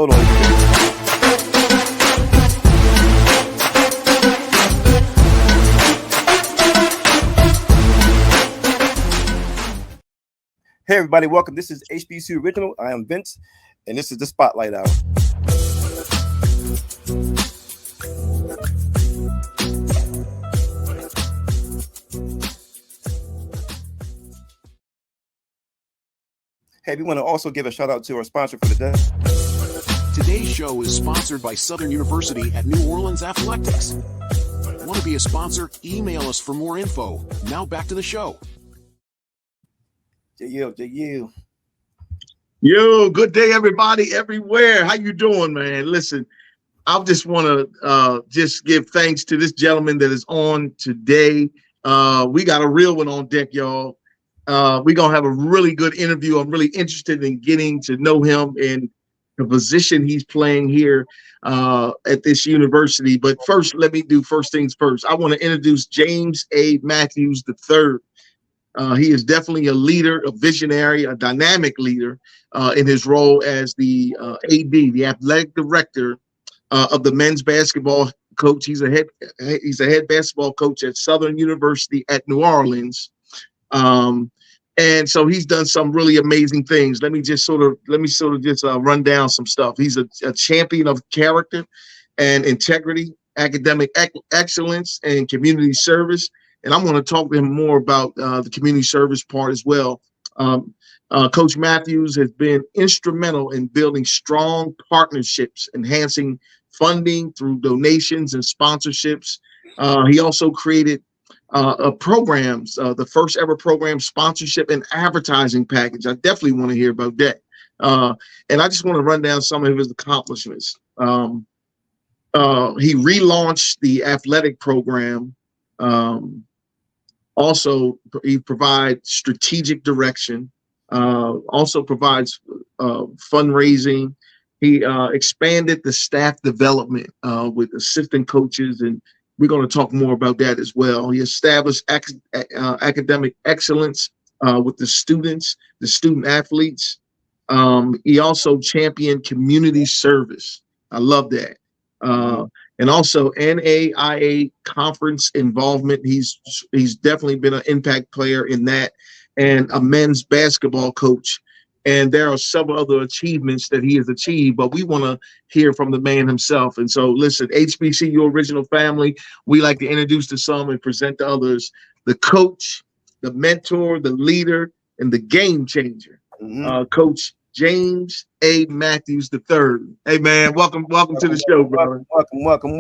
Hold on. Hey everybody, welcome. This is HBCU Original. I am Vince, and this is the Spotlight Hour. Hey, we want to also give a shout out to our sponsor for the day. Today's show is sponsored by Southern University at New Orleans Athletics. Want to be a sponsor? Email us for more info. Now back to the show. JU. Yo, good day, everybody, everywhere. How you doing, man? Listen, I just want to just give thanks to this gentleman that is on today. We got a real one on deck, y'all. We're going to have a really good interview. I'm really interested in getting to know him and the position he's playing here at this university. But first, let me do first things first. I want to introduce James A. Matthews III. He is definitely a leader, a visionary, a dynamic leader in his role as the AD, the athletic director of the men's basketball coach. He's a head basketball coach at Southern University at New Orleans. And so he's done some really amazing things. Let me sort of run down some stuff. He's a champion of character and integrity, academic excellence, and community service. And I'm going to talk to him more about the community service part as well. Coach Matthews has been instrumental in building strong partnerships, enhancing funding through donations and sponsorships. He also created programs, the first ever program sponsorship and advertising package. I definitely want to hear about that. And I just want to run down some of his accomplishments. He relaunched the athletic program. Also, he provides strategic direction, also provides fundraising. He expanded the staff development with assistant coaches, and we're going to talk more about that as well. He established academic excellence with the students, the student athletes. He also championed community service. I love that. And also NAIA conference involvement. He's definitely been an impact player in that, and a men's basketball coach. And there are several other achievements that he has achieved, but we want to hear from the man himself. And so listen, HBCU Original Family, we like to introduce to some and present to others the coach, the mentor, the leader, and the game changer, Coach James A. Matthews III. Hey man, welcome to the show, brother. Welcome.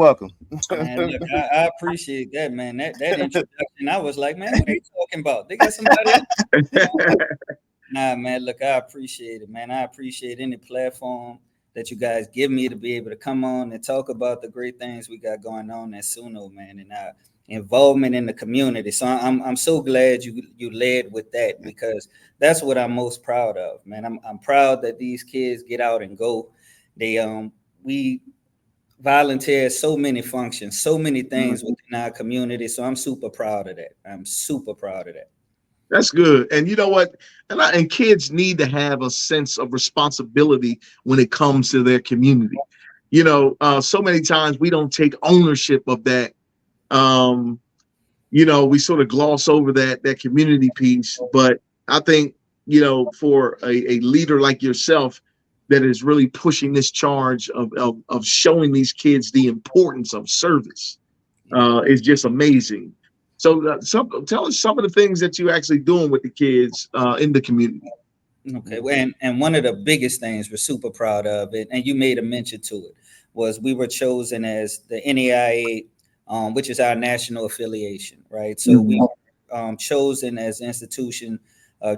Man, look, I appreciate that, man. That introduction, I was like, man, what are you talking about? They got somebody else. Nah, man, look, I appreciate it, man. I appreciate any platform that you guys give me to be able to come on and talk about the great things we got going on at SUNO, man, and our involvement in the community. So I'm so glad you led with that, because that's what I'm most proud of, man. I'm proud that these kids get out and go. We volunteer so many functions, so many things within our community. So I'm super proud of that. That's good. And you know what? And kids need to have a sense of responsibility when it comes to their community. You know, so many times we don't take ownership of that. You know, we sort of gloss over that community piece. But I think, you know, for a leader like yourself that is really pushing this charge of showing these kids the importance of service is just amazing. So tell us some of the things that you're actually doing with the kids in the community. Okay, well, and one of the biggest things we're super proud of it, and you made a mention to it, was we were chosen as the NAIA, which is our national affiliation, right? So we were chosen as institution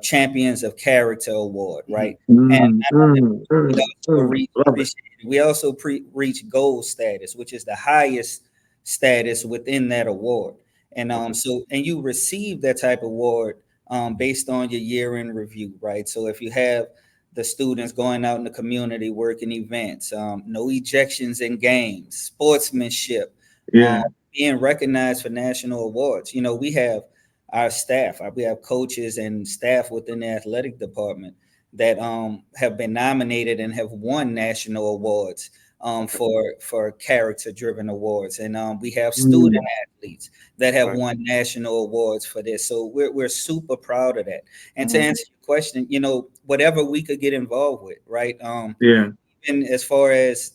Champions of Character Award, right? And we also reached gold status, which is the highest status within that award. And and you receive that type of award based on your year-end review, right? So if you have the students going out in the community working events, no ejections in games, sportsmanship, being recognized for national awards. You know, we have our staff, we have coaches and staff within the athletic department that have been nominated and have won national awards for character driven awards, and we have student athletes that have won national awards for this. So we're super proud of that. And to answer your question, you know, whatever we could get involved with, right? And as far as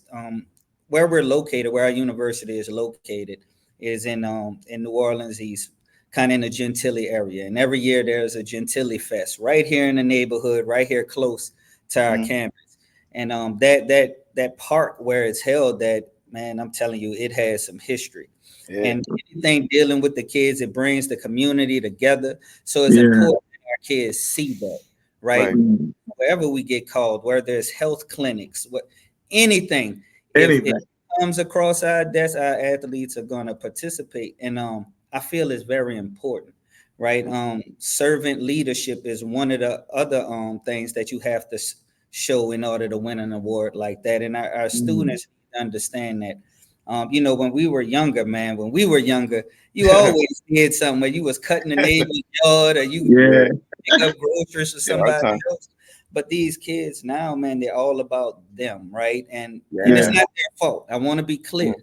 where we're located, where our university is located, is in New Orleans East, kind of in the Gentilly area. And every year there's a Gentilly Fest right here in the neighborhood, right here close to our campus. And that park where it's held, that, man, I'm telling you, it has some history. And anything dealing with the kids, it brings the community together. So it's important that our kids see that, right? Wherever we get called, where there's health clinics, anything. If it comes across our desk, our athletes are going to participate. And I feel it's very important, right? Servant leadership is one of the other things that you have to show in order to win an award like that. And our students understand that. You know, when we were younger, man, you always did something where you was cutting the neighbor's yard, or you pick up groceries for somebody else. But these kids now, man, they're all about them, right? And it's not their fault. I want to be clear.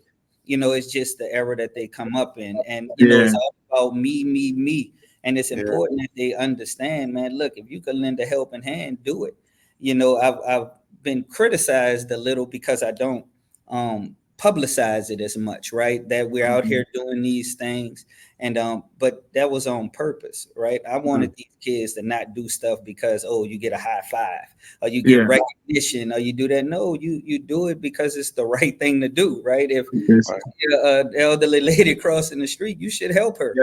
You know, it's just the era that they come up in. And, you know, it's all about me. And it's important that they understand, man, look, if you can lend a helping hand, do it. You know, I've been criticized a little because I don't publicize it as much, right? That we're out here doing these things. And but that was on purpose, right? I wanted these kids to not do stuff because, oh, you get a high five or you get recognition or you do that. No, you do it because it's the right thing to do, right? If you're an elderly lady crossing the street, you should help her.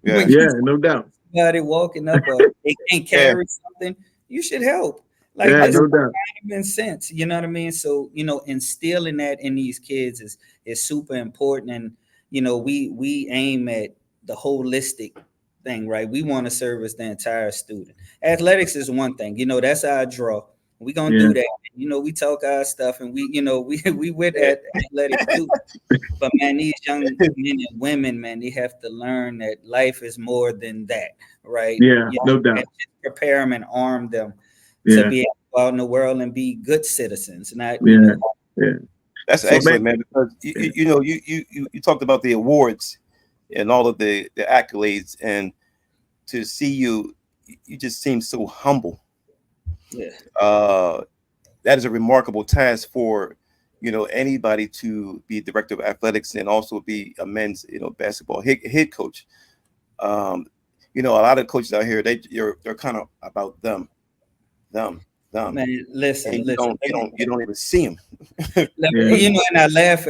No doubt. Somebody walking up or they can't carry something, you should help. Like, no doubt. Common sense, you know what I mean? So, you know, instilling that in these kids is super important. And, you know, we aim at the holistic thing, right? We want to service the entire student. Athletics is one thing, you know, that's our draw. We're going to do that. You know, we talk our stuff and we with that athletics too. But man, these young men and women, man, they have to learn that life is more than that, right? No doubt. And just prepare them and arm them to be able to go out in the world and be good citizens. Not, That's excellent, man. Because you talked about the awards and all of the accolades, and to see you just seem so humble. That is a remarkable task for anybody to be director of athletics and also be a men's basketball head coach. A lot of coaches out here, they're kind of about them. Man, listen. You don't even see them. And I laugh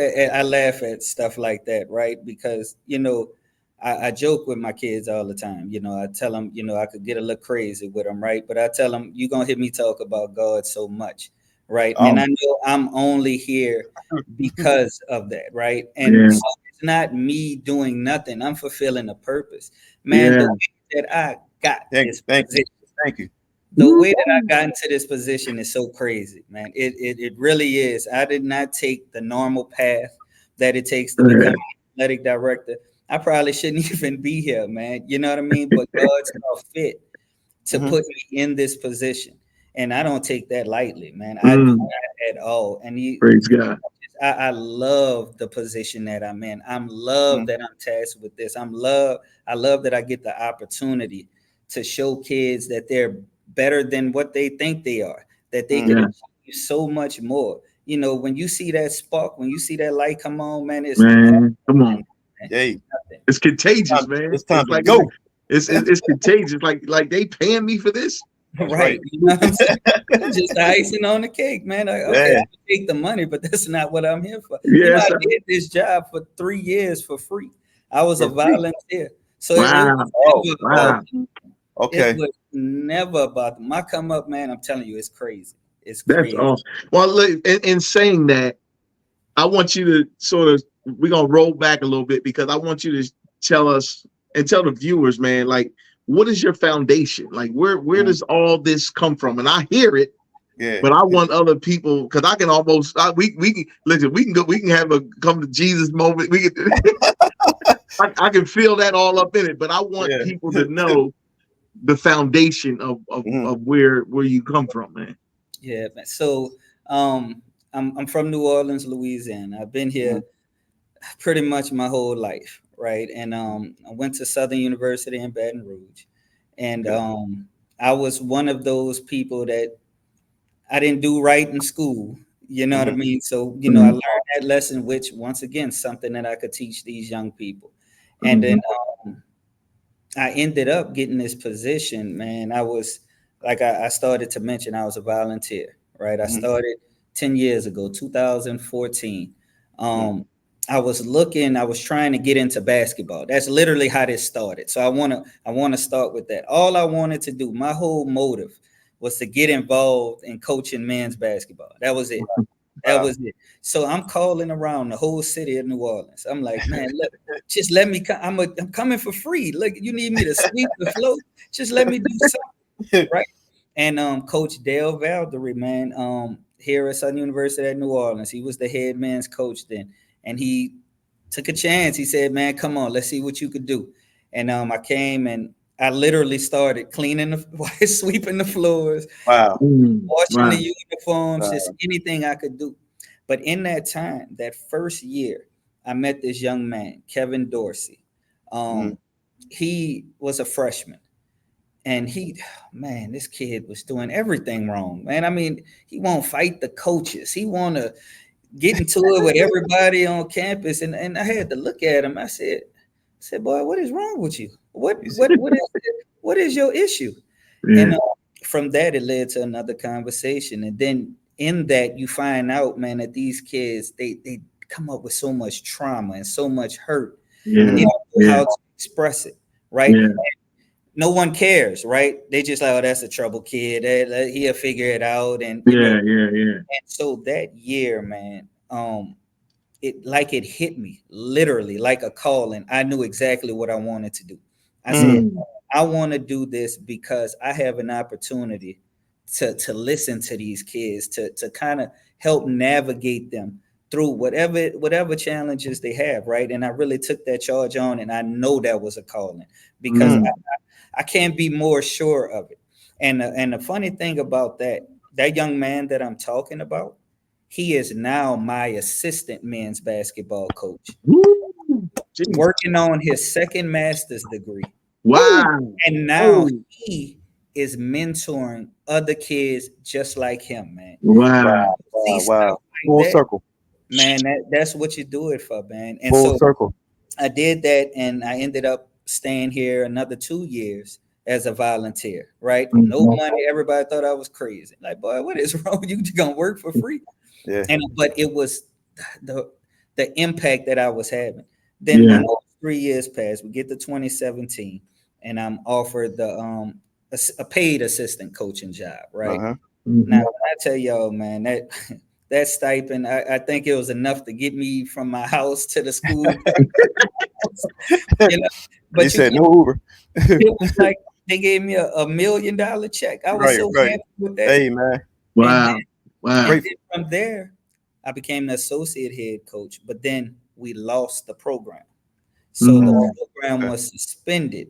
at stuff like that, right? Because I joke with my kids all the time. I tell them, I could get a little crazy with them, right? But I tell them, you're gonna hear me talk about God so much, right? And I know I'm only here because of that, right? And so it's not me doing nothing. I'm fulfilling a purpose, man. The way that I got Thank you. The way that I got into this position is so crazy, man. It really is. I did not take the normal path that it takes to become an athletic director. I probably shouldn't even be here, man. You know what I mean? But God saw fit to put me in this position. And I don't take that lightly, man. I do not at all. And praise God. I love the position that I'm in. I'm love that I'm tasked with this. I love that I get the opportunity to show kids that they're better than what they think they are, that they can achieve so much more. When you see that spark, when you see that light come on, man, come on. Hey, it's contagious, man. It's time to go. It's contagious. Like they paying me for this. Right. You know what I'm saying? Just the icing on the cake, man. I take the money, but that's not what I'm here for. I did this job for 3 years for free. I was a volunteer. So it was never about them. I come up, man, I'm telling you, it's crazy. It's crazy. That's awesome. Well, look, in saying that, I want you to we're going to roll back a little bit, because I want you to tell us and tell the viewers, man, like, what is your foundation? Like, where does all this come from? And I hear it, but I want other people, because I can almost, we can listen, we can have a come to Jesus moment. We can, I can feel that all up in it, but I want people to know the foundation of where you come from, man. Yeah, man. So I'm from New Orleans, Louisiana. I've been here pretty much my whole life, right? And I went to Southern University in Baton Rouge, and Okay. I was one of those people that I didn't do right in school. You know what I mean? So I learned that lesson, which once again something that I could teach these young people, and then I ended up getting this position, man. I was like I started to mention I was a volunteer, right? I Mhm. started 10 years ago, 2014. Mhm. I was trying to get into basketball. That's literally how this started. So I wanna start with that. All I wanted to do, my whole motive was to get involved in coaching men's basketball. That was it. That Wow. was it. So I'm calling around the whole city of New Orleans. I'm like, man, look, just let me come. I'm coming for free. Look, you need me to sweep the floor. Just let me do something, right? And Coach Dale Valdery, man, here at Southern University at New Orleans, he was the head men's coach then, and he took a chance. He said, "Man, come on, let's see what you could do." And I came and I literally started cleaning the sweeping the floors, Wow. washing Wow. the uniforms, just Wow. anything I could do. But in that time, that first year, I met this young man, Kevin Dorsey. Mhm. Um, he was a freshman, and man, this kid was doing everything wrong, man. I mean, he won't fight the coaches. He want to get into it with everybody on campus, and I had to look at him. I said, boy, what is wrong with you? What You see? what what is what is your issue? Yeah. And from that, it led to another conversation. And then in that, you find out, man, that these kids, they come up with so much trauma and so much hurt, and Yeah. they Mhm. don't know Yeah. how to express it, right? Yeah. No one cares, right? They just like, oh, that's a trouble kid. He'll figure it out. And, Yeah. Yeah. Yeah. and so that year, man, it hit me literally like a calling. I knew exactly what I wanted to do. I said, Mm. Mm. I want to do this because I have an opportunity to listen to these kids, to kind of help navigate them through whatever challenges they have, right? And I really took that charge on, and I know that was a calling because Mm. I can't be more sure of it. And the funny thing about that young man that I'm talking about, he is now my assistant men's basketball coach, Woo. Jesus. working on his second master's degree. Wow. And now Oh. he is mentoring other kids just like him, man. Wow. Wow. See Wow. stuff Wow. like Full that, circle. man. That's what you do it for, man. And Full so circle. I did that, and I ended up staying here another 2 years as a volunteer, right? No Mhm. money. Everybody thought I was crazy. Like, boy, what is wrong? You gonna work for free? Yeah. And but it was the the impact that I was having. Then Yeah. another 3 years passed. We get to 2017, and I'm offered a paid assistant coaching job, right? Uh-huh. Now, Mhm. when I tell y'all, man, that that stipend, I think it was enough to get me from my house to the school, you know. They But said no Uber. it was like they gave me $1 million check. I was Right, so right. happy with that. Hey man, And then Wow. Wow. and grateful. then from there, I became the associate head coach. But then we lost the program, so the Mm. program Okay. was suspended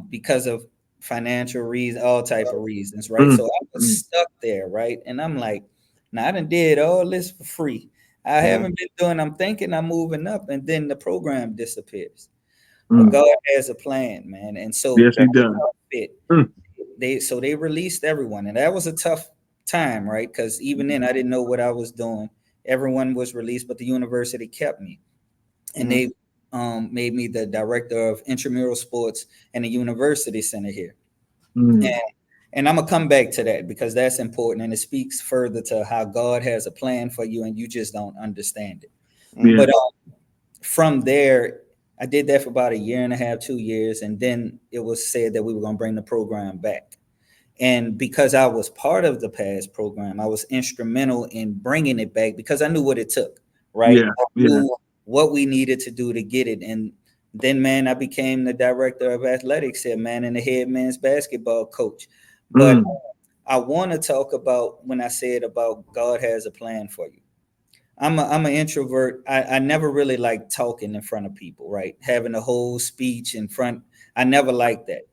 because of financial reasons, all type of reasons, right? Mm. So I was Mm. stuck there, right? And I'm like, now I done did all this for free. I Mhm. haven't been doing. I'm thinking I'm moving up, and then the program disappears. But Mm. God has a plan, man, and so Yes, he does. it. Mm. They released everyone, and that was a tough time, right? Because even then I didn't know what I was doing. Everyone was released, but the university kept me, and Mhm. they made me the director of intramural sports and the university center here. Mm. And I'm gonna come back to that because that's important, and it speaks further to how God has a plan for you, and you just don't understand it. Yeah. Mhm. But from there, I did that for about a year and a half, 2 years, and then it was said that we were gonna bring the program back. And because I was part of the past program, I was instrumental in bringing it back because I knew what it took, right? Yeah. I Yeah. knew what we needed to do to get it. And then, man, I became the director of athletics here, man, and the head men's basketball coach. But Mm. I want to talk about when I said about God has a plan for you. I'm an introvert. I never really like talking in front of people, right? Having a whole speech in front. I never liked that.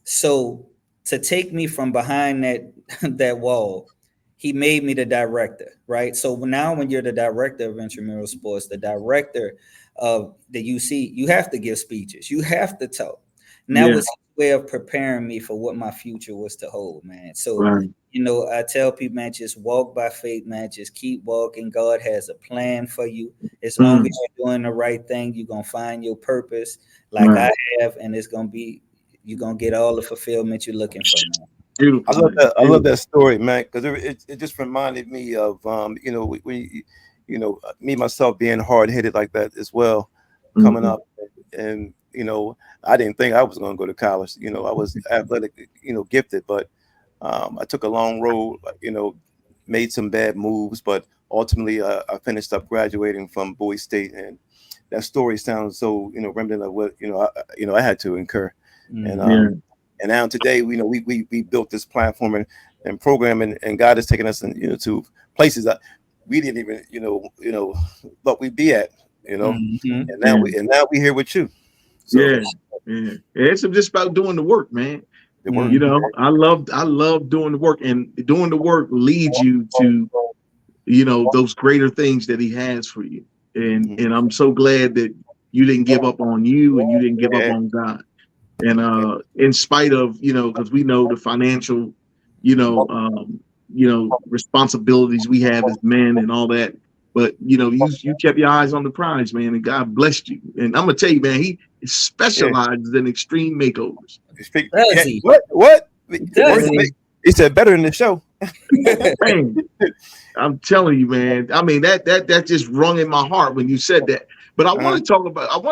So to take me from behind that that wall, he made me the director, right? So now when you're the director of intramural sports, the director of the UC, you have to give speeches, you have to talk. And that Yeah. was his way of preparing me for what my future was to hold, man. So, Right. I tell people, man, just walk by faith, man. Just keep walking. God has a plan for you. As long as Mm, you're doing the right thing, you're gonna find your purpose, like right. I have, and it's gonna be you're gonna get all the fulfillment you're looking for, man. I Beautiful, love man. that. I love Beautiful. that story, man, because it just reminded me of me myself being hard headed like that as well, coming Mhm. up, and I didn't think I was going to go to college. I was athletic, gifted, but I took a long road, made some bad moves, but ultimately I finished up graduating from Bowie State, and that story sounds so remnant of what I had to incur, and Mm-hmm. Yeah. now today we built this platform and program, and God has taken us to places that we didn't even thought we'd be at, Mm-hmm. and now Yeah. we here with you. So Yeah. Yeah. It's just about doing the work, man. the work. Mm-hmm. I love doing the work, and doing the work leads you to, those greater things that he has for you. And I'm so glad that you didn't give up on you, and you didn't give up Yeah, on God. And in spite of, because we know the financial, you know um responsibilities we have as men and all that, but you kept your eyes on the prize, man, and God blessed you. And I'm gonna tell you, man, he yeah. specializes in extreme makeovers. Speak. Does Yeah. he? What? The Does word he? Man, he said better in the show. man, I'm telling you, man. I mean, that just rung in my heart when you said that. But Uh, I want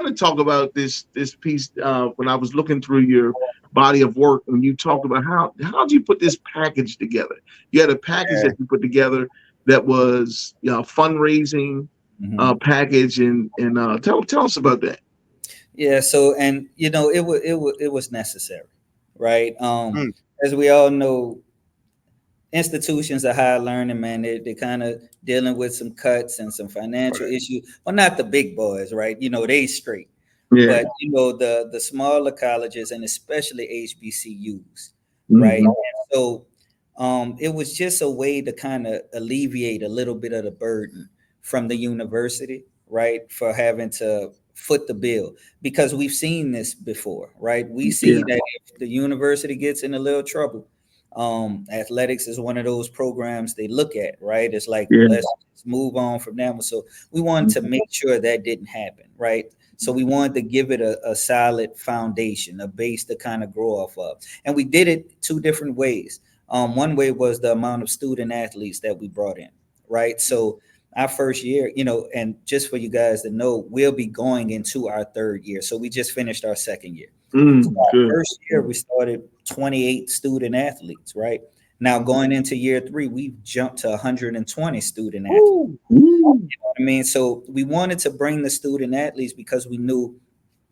to talk about this piece when I was looking through your body of work, when you talked about how did you put this package together? You had a package yeah. that you put together that was, fundraising Mm-hmm. package, and tell us about that. Yeah. So, and it was necessary, right? Mm, As we all know, institutions of higher learning, man, they're kind of dealing with some cuts and some financial right. issues. Well, not the big boys, right? They straight, Yeah. but the smaller colleges and especially HBCUs, right? Hmm. And so it was just a way to kind of alleviate a little bit of the burden from the university, right, for having to foot the bill, because we've seen this before, right? We see Yeah. that if the university gets in a little trouble, athletics is one of those programs they look at, right? It's like, Yeah. let's just move on from that. So we wanted to make sure that didn't happen, right? So we wanted to give it a solid foundation, a base to kind of grow off of. And we did it two different ways. One way was the amount of student athletes that we brought in, right? So our first year, and just for you guys to know, we'll be going into our third year. So we just finished our second year. Good. First year, we started 28 student athletes, right? Now going into year three, we've jumped to 120 student athletes. Woo. Woo. I mean, so we wanted to bring the student athletes because we knew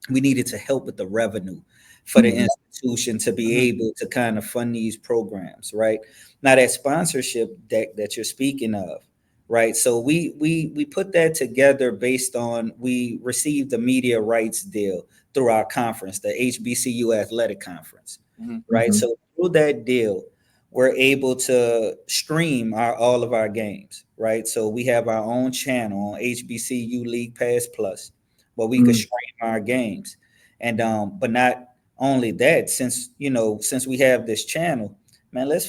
we needed to help with the revenue for the Mhm. institution to be Mhm. able to kind of fund these programs, right? Now that sponsorship that you're speaking of, right? So we put that together based on we received a media rights deal through our conference, the HBCU Athletic Conference, Mhm. right? Mhm. So through that deal, we're able to stream all of our games, right? So we have our own channel on HBCU League Pass Plus, where we could Mhm. stream our games. And but not only that, since we have this channel, man, let's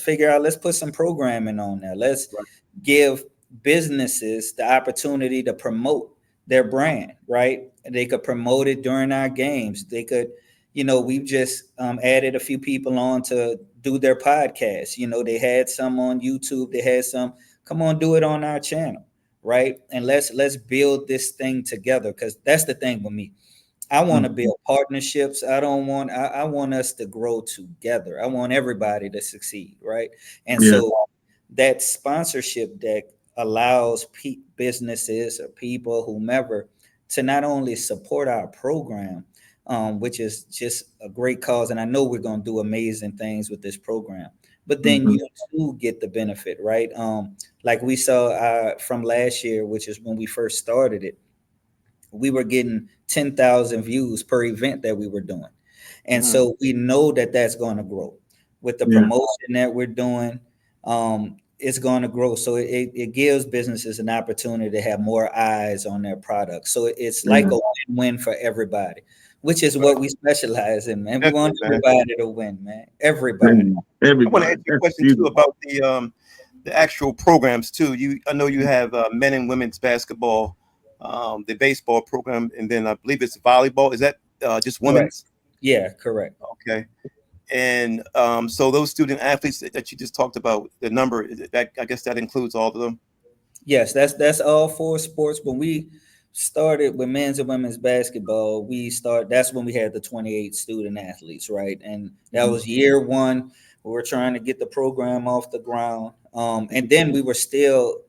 put some programming on there. Let's Right. give businesses the opportunity to promote their brand, right? They could promote it during our games. They could, we've just added a few people on to do their podcasts. They had some on YouTube. They had some. Come on, do it on our channel, right? And let's build this thing together, because that's the thing with me. I want to Mhm. build partnerships. I want us to grow together. I want everybody to succeed, right? And Yeah. so that sponsorship deck allows businesses or people, whomever, to not only support our program, which is just a great cause. And I know we're going to do amazing things with this program, but then Mhm. you too get the benefit, right? Like we saw from last year, which is when we first started it, we were getting 10,000 views per event that we were doing. And so we know that that's going to grow with the promotion that we're doing. It's going to grow. So it gives businesses an opportunity to have more eyes on their products. So it's like a win-win for everybody, which is what we specialize in, man. We want everybody to win, man. Everybody. I want to ask you a question too about the actual programs too. I know you have men and women's basketball, the baseball program, and then I believe it's volleyball. Is that just women's? Correct. Yeah, correct. Okay. And so those student athletes that you just talked about, the number that I guess that includes all of them. Yes, that's all 4 sports. When we started with men's and women's basketball, that's when we had the 28 student athletes, right? And that was year 1. We were trying to get the program off the ground. And then we were still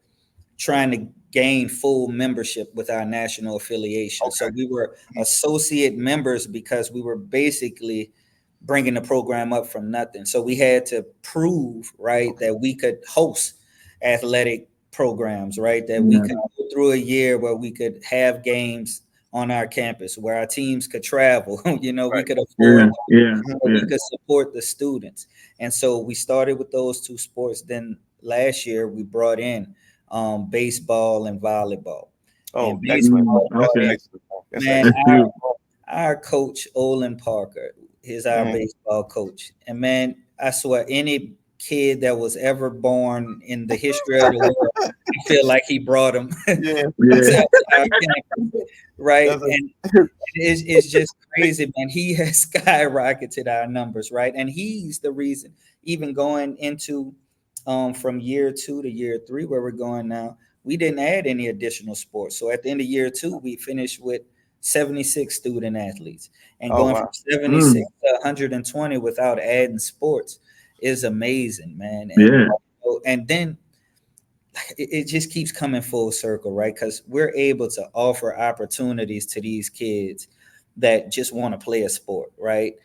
trying to gain full membership with our national affiliation. Okay. So we were associate members because we were basically bringing the program up from nothing. So we had to prove, right, that we could host athletic programs, right, that we could go through a year where we could have games on our campus, where our teams could travel, we could afford, we could support the students. And so we started with those 2 sports. Then last year we brought in baseball and volleyball. Oh, and baseball, okay. Man, our coach, Olin Parker, is our baseball coach. And man, I swear, any kid that was ever born in the history of the world, I feel like he brought him. Right. And it's just crazy, man. He has skyrocketed our numbers, right? And he's the reason, even going into from year 2 to year 3, where we're going now, we didn't add any additional sports. So at the end of year 2, we finished with 76 student athletes, and going from 76 to 120 without adding sports is amazing, man. And then it just keeps coming full circle, right? Because we're able to offer opportunities to these kids that just want to play a sport, right?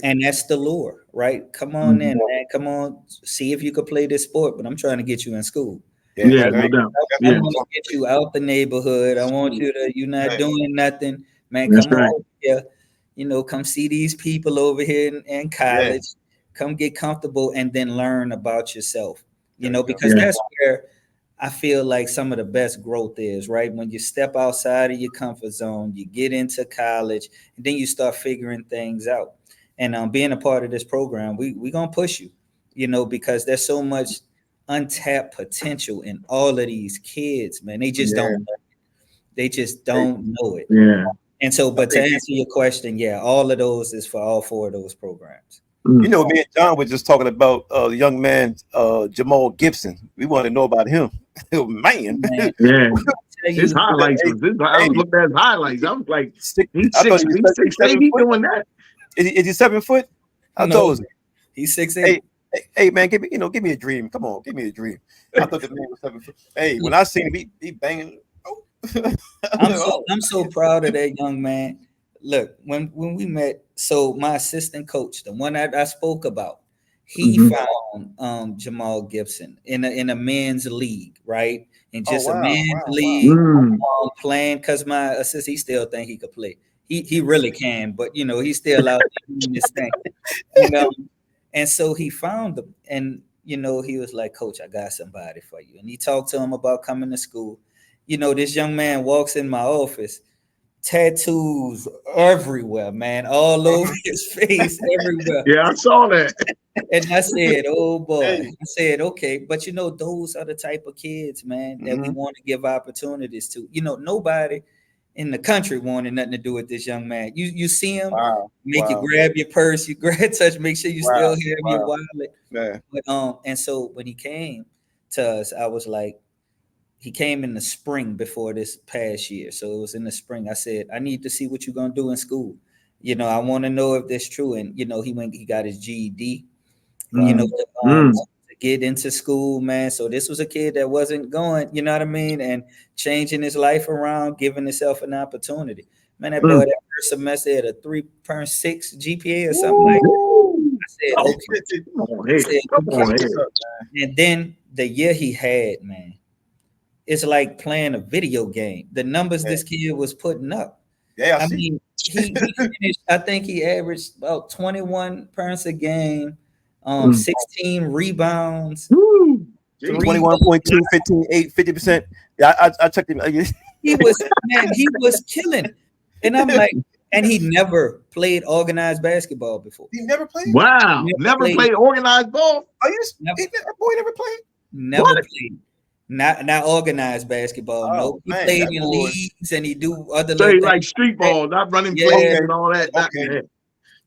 And that's the lure, right? Come on in, man. Come on, see if you could play this sport, but I'm trying to get you in school. I want to get you out the neighborhood. I want you're not doing nothing, man. Come on here, come see these people over here in college. Come get comfortable and then learn about yourself, because that's where I feel like some of the best growth is, right? When you step outside of your comfort zone, you get into college, and then you start figuring things out. And being a part of this program, we're going to push you, because there's so much untapped potential in all of these kids, man. They just don't know it. They just don't know it. And so, but to answer your question, all of those is for all 4 of those programs. Me and John were just talking about the young man, Jamal Gibson. We want to know about him. Man. His highlights. I was looking at his highlights. I was like, he's 6'8", he's doing that. Is he 7 foot? I told you. He's 6'8". Hey, man, give me a dream. Come on, give me a dream. I thought the man was 7 foot. Hey, when I seen him, he banging. I'm so proud of that young man. Look, when we met, so my assistant coach, the one that I spoke about, he found Jamal Gibson in a men's league, right? In just a men's league, playing, because my assistant, he still think he could play. He really can, but he's still out there doing this thing, And so he found them, and he was like, "Coach, I got somebody for you." And he talked to him about coming to school. This young man walks in my office, tattoos everywhere, man, all over his face, everywhere. Yeah, I saw that. And I said, "Oh boy," I said, "Okay," but those are the type of kids, man, that we want to give opportunities to. Nobody in the country wanted nothing to do with this young man. You see him, you grab your purse, you touch, make sure you still have your wallet. But and so when he came to us, I was like, he came in the spring before this past year. So it was in the spring. I said, I need to see what you're gonna do in school. I want to know if that's true. And he got his GED, to get into school, man. So this was a kid that wasn't going, you know what I mean, and changing his life around, giving himself an opportunity. Man, that boy, that first semester had a 3.6 GPA or something like that. I said, okay. And then the year he had, man, it's like playing a video game. The numbers this kid was putting up. Yeah, I see. mean, he finished. I think he averaged about 21 points a game, 16 rebounds, Woo. So Jeez. 21.2, 15, 8, 50%. Yeah, I checked him. he was man, he was killing. And I'm like, and he never played organized basketball before. He never played? Wow. Never Never played, played organized ball? Are you? never, That boy never played? never What? played. Not organized basketball. Oh Nope. He man, played that in boy. leagues and he do other So little he things. like street ball, not running plays Yeah. Okay, and all that. Not, okay. yeah.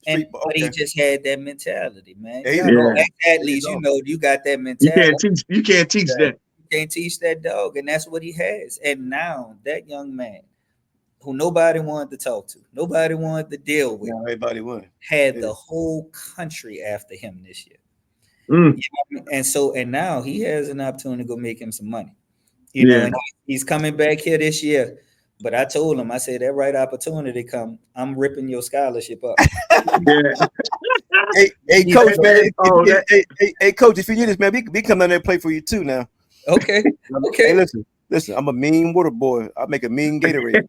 And Street, but he okay. just had that mentality, man. There you Y'all know, go. Yeah. as There you athletes, you go. know, you got that You mentality. can't teach Yeah. that. You can't teach that dog, and that's what he has. And now that young man, who nobody wanted to talk to, nobody wanted to deal with, Now everybody won. had Yeah. the whole country after him this year. Mm. You know what I mean? And so, and now he has an opportunity to go make him some money. You know, Yeah. and he's coming back here this year. But I told him, I said, that right opportunity come, I'm ripping your scholarship up. Yeah. Hey, He's coach, man. Oh, that. Hey, coach, if you need this, man, we come down there and play for you too now. okay, Hey, okay. listen. I'm a mean water boy. I make a mean Gatorade.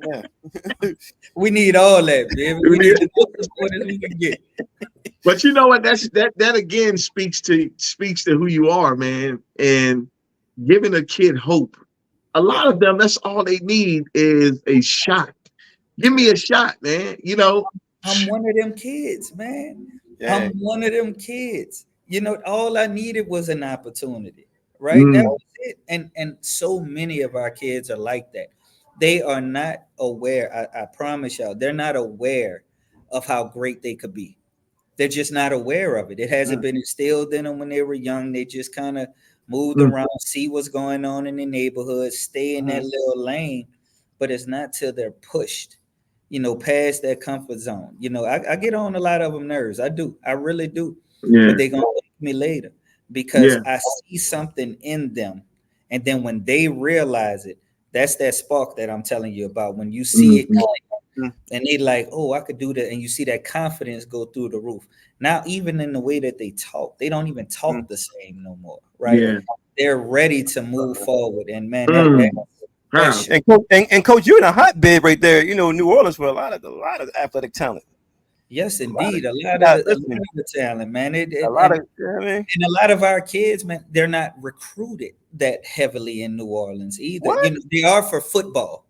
Yeah. We need all that, baby. We need the most support as we can get. But you know what? That again speaks to who you are, man, and giving a kid hope. A lot of them, that's all they need is a shot. Give me a shot, man. You know. I'm one of them kids, man. Yeah. I'm one of them kids. You know, all I needed was an opportunity, right? That Mm, was it. And so many of our kids are like that. They are not aware. I promise y'all, they're not aware of how great they could be. They're just not aware of it. It hasn't been instilled in them when they were young. They just kind of moved mm, around, see what's going on in the neighborhood, stay in that little lane. But it's not till they're pushed, you know, past that comfort zone. You know, I get on a lot of them nerves. I do. I really do. yeah. But they're going to thank me later because Yeah. I see something in them. And then when they realize it, that's that spark that I'm telling you about. When you see it Mhm. and they like, oh, I could do that, and you see that confidence go through the roof. Now, even in the way that they talk, they don't even talk the same no more, right? Yeah. They're ready to move forward, and man, Mm. that Wow. shit. And coach, you're in a hotbed right there. You know, New Orleans for a lot of athletic talent. Yes, A lot of, indeed, a lot yeah, of listen, the talent, man. a lot of. You know what I mean, And a lot of our kids, man, they're not recruited that heavily in New Orleans either. what? You know, they are for football.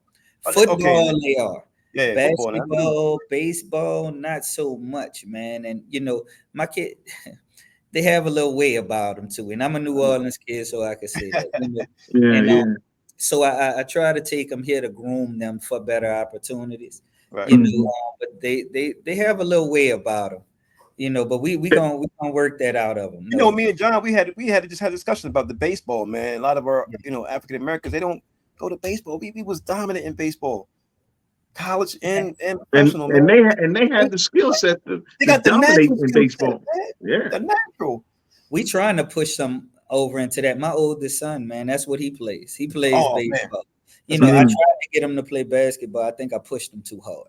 Okay, Football, they are. yeah, football. Now. Basketball, baseball, not so much, man. And you know, my kid, they have a little way about them too. And I'm a New Orleans kid, so I can say that. You know? Yeah. And Yeah. so I try to take them here to groom them for better opportunities. Right. You know, Mhm. but they have a little way about them. You know, but we gonna work that out of them. You know, No, me and John, we had to just have a discussion about the baseball, man. A lot of our, African Americans, they don't go to baseball. We was dominant in baseball, college and professional, man. And they had the skill set They to got the dominate natural in skill set, baseball. man. Yeah. The natural. we trying to push them over into that. My oldest son, man, that's what he plays. He plays Oh man, baseball. You that's know, I tried Mm. to get him to play basketball. I think I pushed him too hard.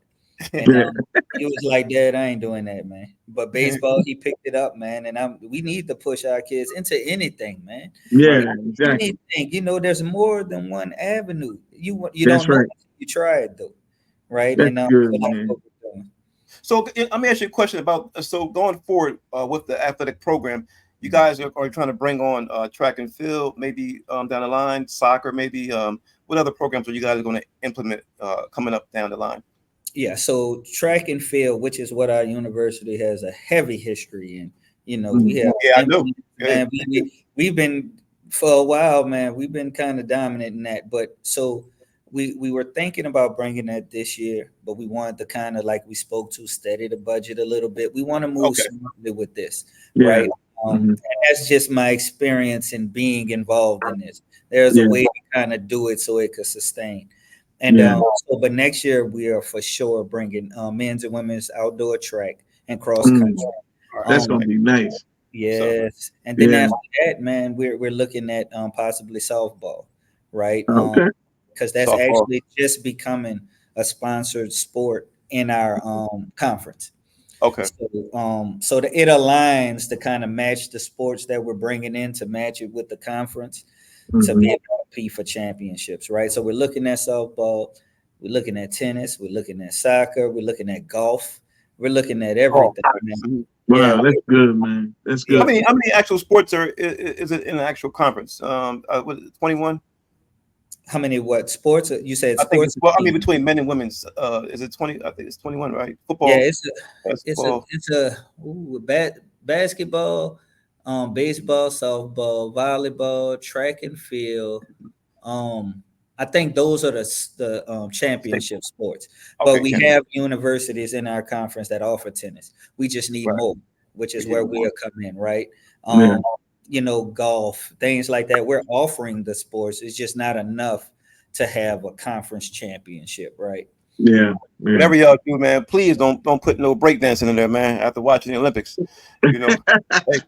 And Yeah. he was like, Dad, I ain't doing that, man. But baseball, he picked it up, man. And we need to push our kids into anything, man. Yeah. right. Exactly. Anything. You know, there's more than one avenue. You That's don't know right. until you try it though. Right. That's And good, so that's man. what we're doing. So let me ask you a question about so going forward with the athletic program. You guys are trying to bring on track and field, maybe down the line, soccer, maybe. What other programs are you guys going to implement coming up down the line? Yeah, so track and field, which is what our university has a heavy history in. You know, we Mhm. have Yeah, I know. Yeah. man, we've been for a while, man. We've been kind of dominant in that, but so we were thinking about bringing that this year, but we wanted to kind of like we spoke to steady the budget a little bit. We want to move Okay. smoothly with this, Yeah. right? Mhm. And that's just my experience in being involved in this. There's Yeah. a way to kind of do it so it could sustain. And Yeah. but next year we are for sure bringing men's and women's outdoor track and cross country. Mm. All right. That's Um, gonna be nice. So, yes, and then Yeah. after that, man, we're looking at possibly softball, right? Okay. Because that's softball. actually just becoming a sponsored sport in our conference. Okay. So it aligns to kind of match the sports that we're bringing in to match it with the conference to Mhm. be able to compete for championships, right? So we're looking at softball. We're looking at tennis. We're looking at soccer. We're looking at golf. We're looking at everything, man. Yeah, Wow, that's good, man. That's yeah. good. How many actual sports is it in an actual conference? Was it 21? How many what sports? You said I think it's sports? well. I mean, between men and women's, is it 20? I think it's 21, right? Yeah, Football, it's a basketball. it's a basketball, baseball, softball, volleyball, track and field. Um, I think those are the championship sports. But Okay, we champion. have universities in our conference that offer tennis. We just need Right. more, which is We need where more. we'll come in, right? Yeah. Golf, things like that. We're offering the sports. It's just not enough to have a conference championship, right? Yeah. Whatever y'all do, man, please don't put no breakdancing in there, man. After watching the Olympics, you know. Hey,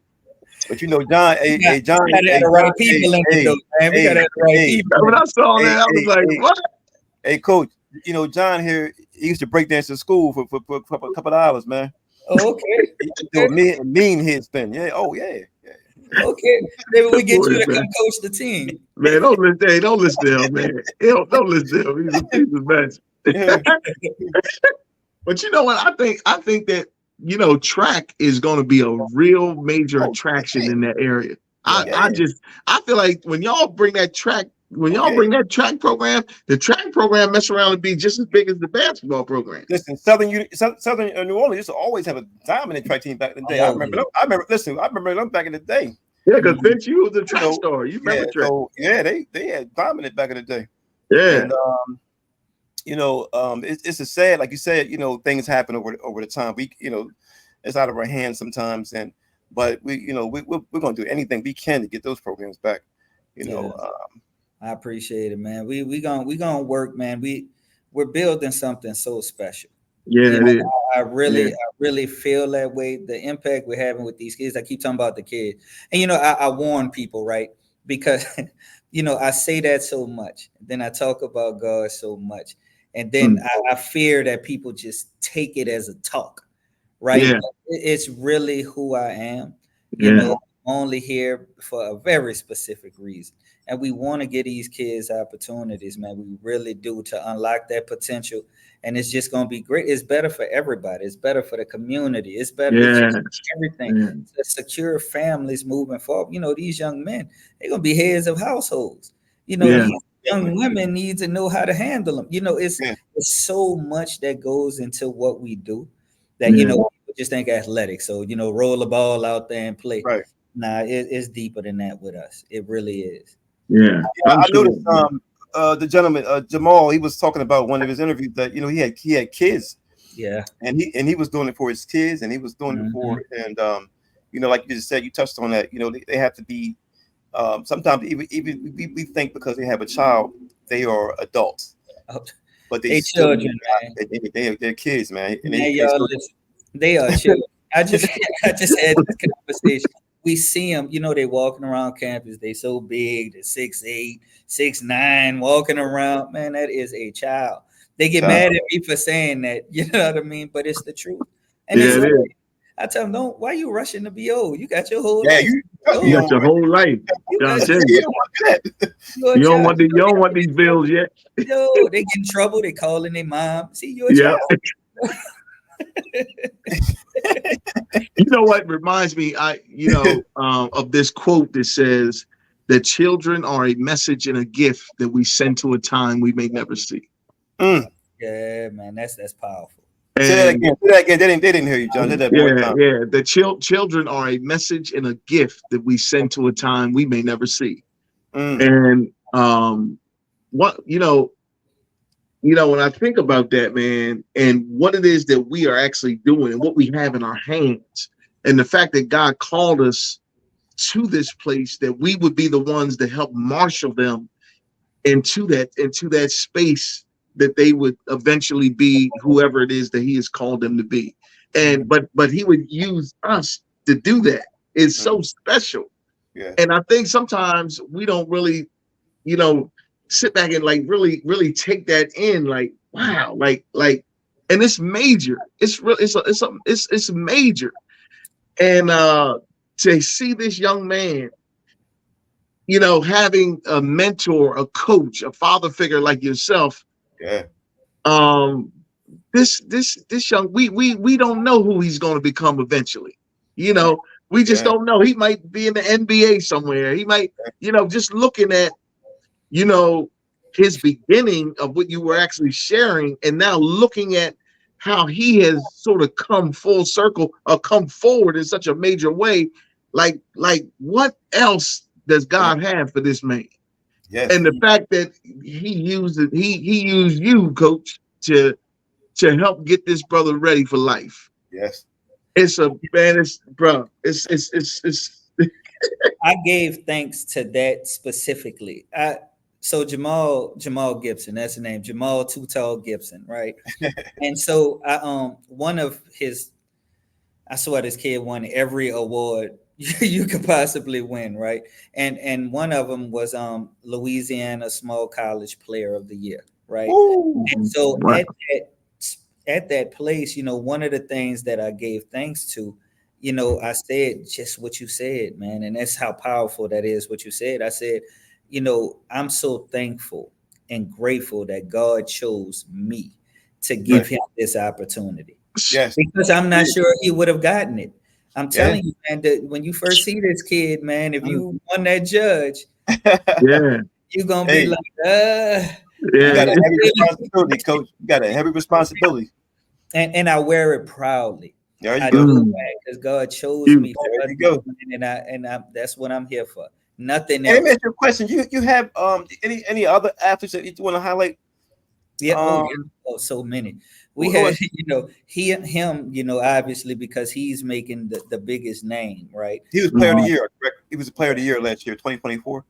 but you know, John, John, We gotta have the right people in it, though, man. We gotta have the right people. When I saw hey, that, I was like, what? hey, coach, you know, John here, he used to break dance in school for a couple of dollars, man. Oh, okay. He used to do a mean head spin. Yeah, oh yeah. Okay. Maybe we get you to Man. come coach the team. Man, don't listen. Hey, don't listen to him, man. Don't listen to him. He's a mess. But you know what? I think that track is going to be a real major attraction in that area. Yeah. I feel like when y'all bring that track program, the track program mess around and be just as big as the basketball program. Listen, Southern New Orleans used to always have a dominant track team back in the day. I remember them back in the day. Yeah, because Vince, you was a track star. You remember track? So yeah, they had dominant back in the day. Yeah. And it's a sad, like you said, things happen over the time. We, it's out of our hands sometimes, but we're gonna do anything we can to get those programs back. I appreciate it, man. We gonna work, man. We're building something so special. Yeah, it is. I really feel that way. The impact we're having with these kids. I keep talking about the kids, and I warn people, right? Because I say that so much, then I talk about God so much, and then I fear that people just take it as a talk, right? Yeah. It's really who I am. Yeah. I'm only here for a very specific reason. And we want to give these kids opportunities, man. We really do, to unlock that potential. And it's just going to be great. It's better for everybody. It's better for the community. It's better for everything. Yeah. To secure families moving forward. These young men, they're going to be heads of households. These young women need to know how to handle them. It's so much that goes into what we do that, people just think athletic. So, roll the ball out there and play. Right. Nah, it's deeper than that with us. It really is. Yeah. I noticed the gentleman Jamal, he was talking about one of his interviews that he had kids. Yeah. And he was doing it for his kids, and he was doing it for, and like you just said, you touched on that. They have to be sometimes even we think because they have a child they are adults, but they children, man. They're kids, man. And they are children. I just had this conversation. We see them, they walking around campus. They so big, they're 6'8", 6'9", walking around. Man, that is a child. They get mad at me for saying that, you know what I mean? But it's the truth. And I tell them, why you rushing to be old? You got your whole life. You got your whole life. You don't want these bills yet. Yo, they get in trouble. They calling their mom. See, you're a child. You know what reminds me, of this quote that says that children are a message and a gift that we send to a time we may never see. Yeah, man, that's powerful. Say that again. They didn't hear you, John. The children are a message and a gift that we send to a time we may never see. And when I think about that, man, and what it is that we are actually doing and what we have in our hands, and the fact that God called us to this place, that we would be the ones to help marshal them into that space, that they would eventually be whoever it is that He has called them to be. And but He would use us to do that. It's so special. Yeah. And I think sometimes we don't really, sit back and really take that in, like, wow, like, and it's major. It's major. And to see this young man, having a mentor, a coach, a father figure like yourself, This young, we don't know who he's going to become eventually. You know, we just Yeah. don't know. He might be in the NBA somewhere. He might, just looking at, you know, his beginning of what you were actually sharing, and now looking at how he has sort of come full circle or come forward in such a major way. Like what else does Yeah. God have for this man? Yes. And the fact that he used you, coach, to help get this brother ready for life. Yes. It's a man, it's bro. It's I gave thanks to that specifically. So Jamal Gibson, that's the name, Jamal Too Tall Gibson, right? And so one of his, I swear this kid won every award you could possibly win, right? And one of them was Louisiana Small College Player of the Year, right? Ooh, And so wow. at that place, one of the things that I gave thanks to, I said just what you said, man, and that's how powerful that is. What you said, I said, I'm so thankful and grateful that God chose me to give him this opportunity, Yes. because I'm not sure he would have gotten it. I'm Yeah. telling you, man, that when you first see this kid, man, if Mm. you won that judge, Yeah, you're gonna be Hey, like, you got yeah, a heavy responsibility, coach. You got a heavy responsibility. and I wear it proudly. There you I go. do mm, because God chose you, me for There you nothing, go. and that's what I'm here for. Nothing And let me else. ask you a question. You have any other athletes that you want to highlight? Yeah. Oh, yeah. Um, Oh, so many. We who had, else? him, obviously because he's making the biggest name, right? He was player of the mm, year, correct? He was the player of the year last year, 2024.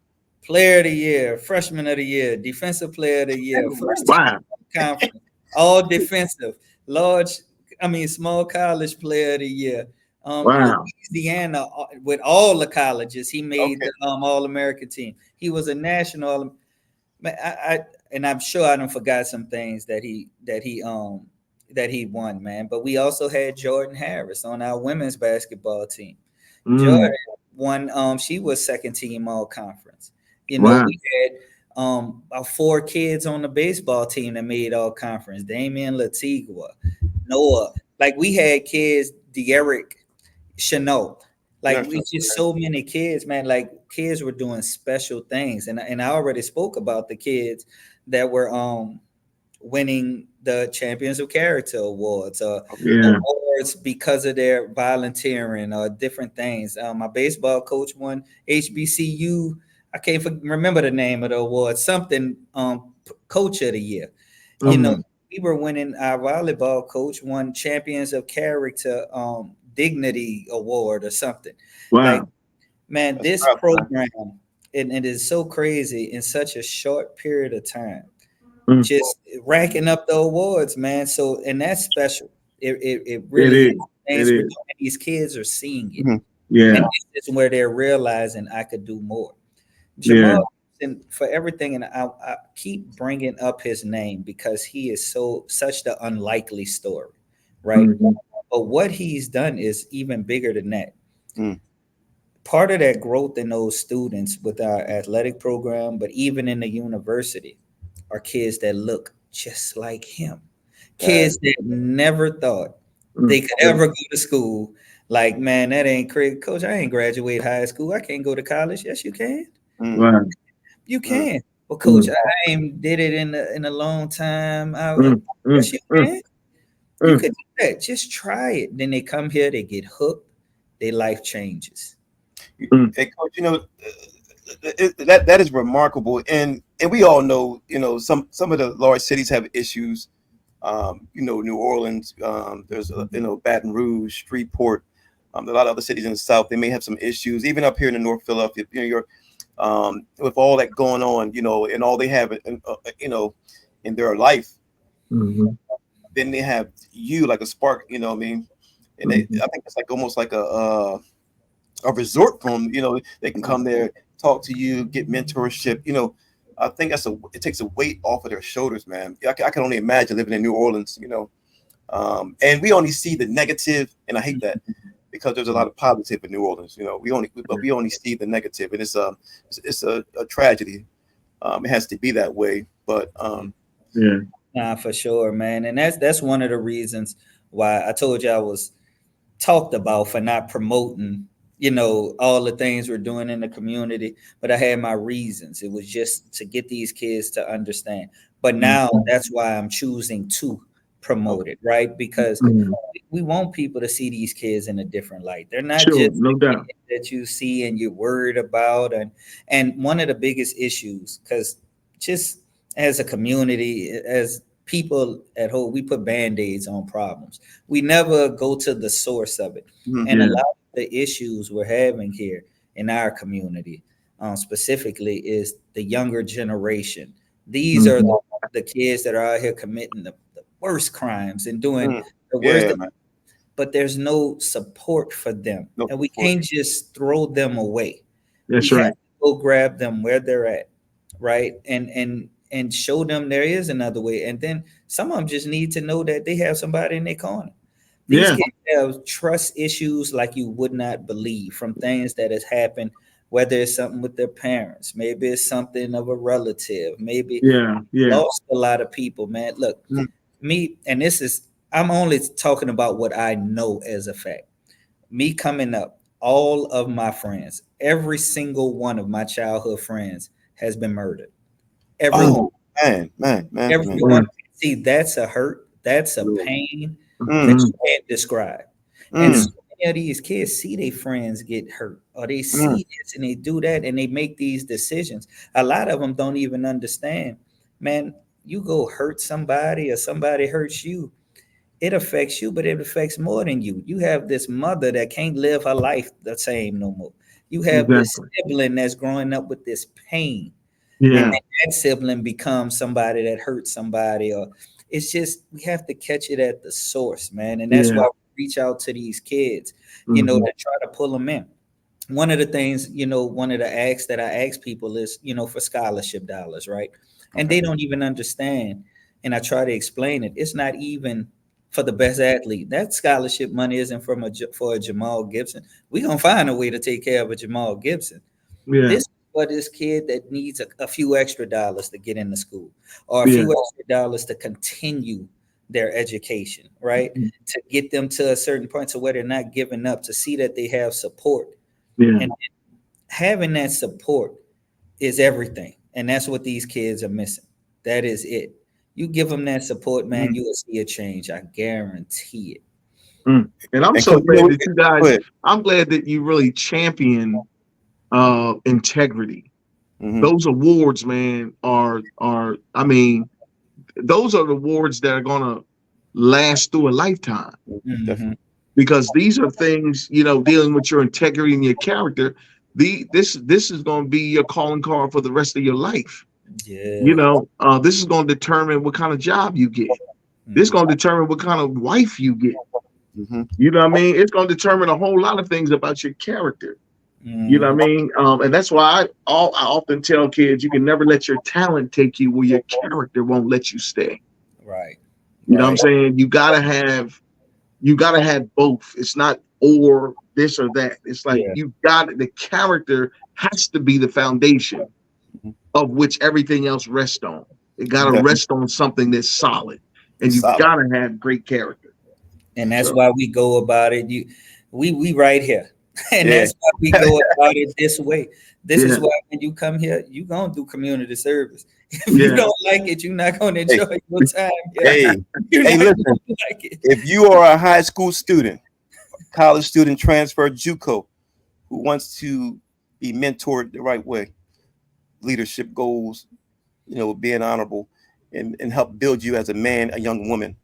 Player of the year, freshman of the year, defensive player of the year, first team wow, conference, all defensive, large, small college player of the year. wow, Louisiana with all the colleges, he made Okay. the All American team. He was a national. And I'm sure I don't forgot some things that he won, man. But we also had Jordan Harris on our women's basketball team. Jordan mm, won. She was second team all conference. wow, We had about 4 kids on the baseball team that made all conference. Damian Latigua, Noah. Like we had kids, De'Eric Chanel. Like Yes. we just so many kids, man. Like kids were doing special things, and I already spoke about the kids that were winning the Champions of Character awards, Okay. yeah, awards because of their volunteering or different things. My baseball coach won HBCU. I can't remember the name of the award. Something coach of the year. You know, mm, we were winning. Our volleyball coach won Champions of Character Dignity Award or something. Like, wow, man, That's this proud, man. program, and it is so crazy in such a short period of time, mm, just racking up the awards, man. So, and that's special. It it really is. is, it Things we're is, doing, these kids are seeing it. Mhm. yeah, And this is where they're realizing I could do more. yeah, Jamal, and for everything, and I keep bringing up his name because he is such the unlikely story, right? mm, But what he's done is even bigger than that. Mm. Part of that growth in those students with our athletic program, but even in the university, are kids that look just like him. That, Kids that never thought mm, they could ever go to school. Like, man, that ain't crazy. Coach, I ain't graduate high school. I can't go to college. Yes, you can. mm, wow, You mm. can. Well, coach, mm, I ain't did it in a long time. mm, mm, Yes, you mm, can. You mm, could do that. Just try it. Then they come here, they get hooked, their life changes. mm, Hey, coach, that is remarkable, and we all know, some of the large cities have issues. New Orleans, there's Baton Rouge, Shreveport, a lot of other cities in the South. They may have some issues, even up here in the North Philadelphia, with all that going on, and all they have, in their life. mhm, Then they have you like a spark, what I mean, and mhm, I think it's like almost like a resort for them. They can come there, talk to you, get mentorship. I think it takes a weight off of their shoulders, man. I can only imagine living in New Orleans. And we only see the negative, and I hate that because there's a lot of positive in New Orleans. We only see the negative, and it's a tragedy. It has to be that way, but yeah, Nah, for sure, man. And that's one of the reasons why I told you I was talked about for not promoting, all the things we're doing in the community. But I had my reasons. It was just to get these kids to understand. But now that's why I'm choosing to promote it, right? Because Mhm. we want people to see these kids in a different light. They're not Sure, just no the doubt. kids that you see and you're worried about. And one of the biggest issues, because just as a community, as people at home, we put band-aids on problems. We never go to the source of it. And a Yeah. lot of the issues we're having here in our community, specifically, is the younger generation. These are Mhm. the kids that are out here committing the worst crimes and doing Mm. the worst, Yeah, man. but there's no support for them. No And we support. can't just throw them away. We That's have right. to go grab them where they're at, right? And show them there is another way. And then some of them just need to know that they have somebody in their corner. These Yeah. kids have trust issues like you would not believe, from things that has happened, whether it's something with their parents, maybe it's something of a relative, maybe Yeah. Yeah. lost a lot of people, man. Look, Mm. me, and this is, I'm only talking about what I know as a fact. Me coming up, all of my friends, every single one of my childhood friends has been murdered. Everyone, Oh, man. everyone. See, that's a hurt, that's a Mm. pain that Mm. you can't describe. And Mm. so many of these kids see their friends get hurt, or they Mm. see this and they do that, and they make these decisions. A lot of them don't even understand, man. You go hurt somebody or somebody hurts you, it affects you, but it affects more than you. You have this mother that can't live her life the same no more. You have this Exactly. sibling that's growing up with this pain, and Yeah. then that sibling becomes somebody that hurts somebody. Or it's just, we have to catch it at the source, man. And that's Yeah. why we reach out to these kids, Mhm. to try to pull them in. One of the things, one of the acts that I ask people is, for scholarship dollars, right? And Okay. they don't even understand. And I try to explain it. It's not even for the best athlete. That scholarship money isn't for a Jamal Gibson. We're gonna find a way to take care of a Jamal Gibson. Yeah. This is for this kid that needs a few extra dollars to get into school, or a Yeah. few extra dollars to continue their education, right? To get them to a certain point to where they're not giving up, to see that they have support. Yeah. And having that support is everything. And that's what these kids are missing. That is it. You give them that support, man, Mm. you will see a change. I guarantee it. Mm. And I'm And so coach, glad that you go guys, ahead. I'm glad that you really champion integrity. Mm-hmm. Those awards, man, are I mean, those are the awards that are gonna last through a lifetime, Mhm. because these are things, dealing with your integrity and your character. This is gonna be your calling card for the rest of your life. Yeah. This is gonna determine what kind of job you get. This is Mhm. gonna determine what kind of wife you get. Mm-hmm. You know what I mean? It's gonna determine a whole lot of things about your character. You know Mhm. what I mean? And that's why I often tell kids, you can never let your talent take you where your character won't let you stay. Right. You know what I'm Right. saying? You gotta have both. It's not or this or that. It's like Yeah. the character has to be the foundation Mm-hmm. of which everything else rests on. It gotta Mhm. Definitely rest on something that's solid. And you solid. gotta have great character. And that's So why we go about it. We right here. And Yeah. that's why we go about it this way. This yeah, is why when you come here, you gonna do community service. If you yeah, don't like it, you're not gonna Hey, enjoy your time here. hey, You're hey, not listen. gonna like it. If you are a high school student, college student, transfer, JUCO, who wants to be mentored the right way, leadership goals, being honorable, and help build you as a man, a young woman,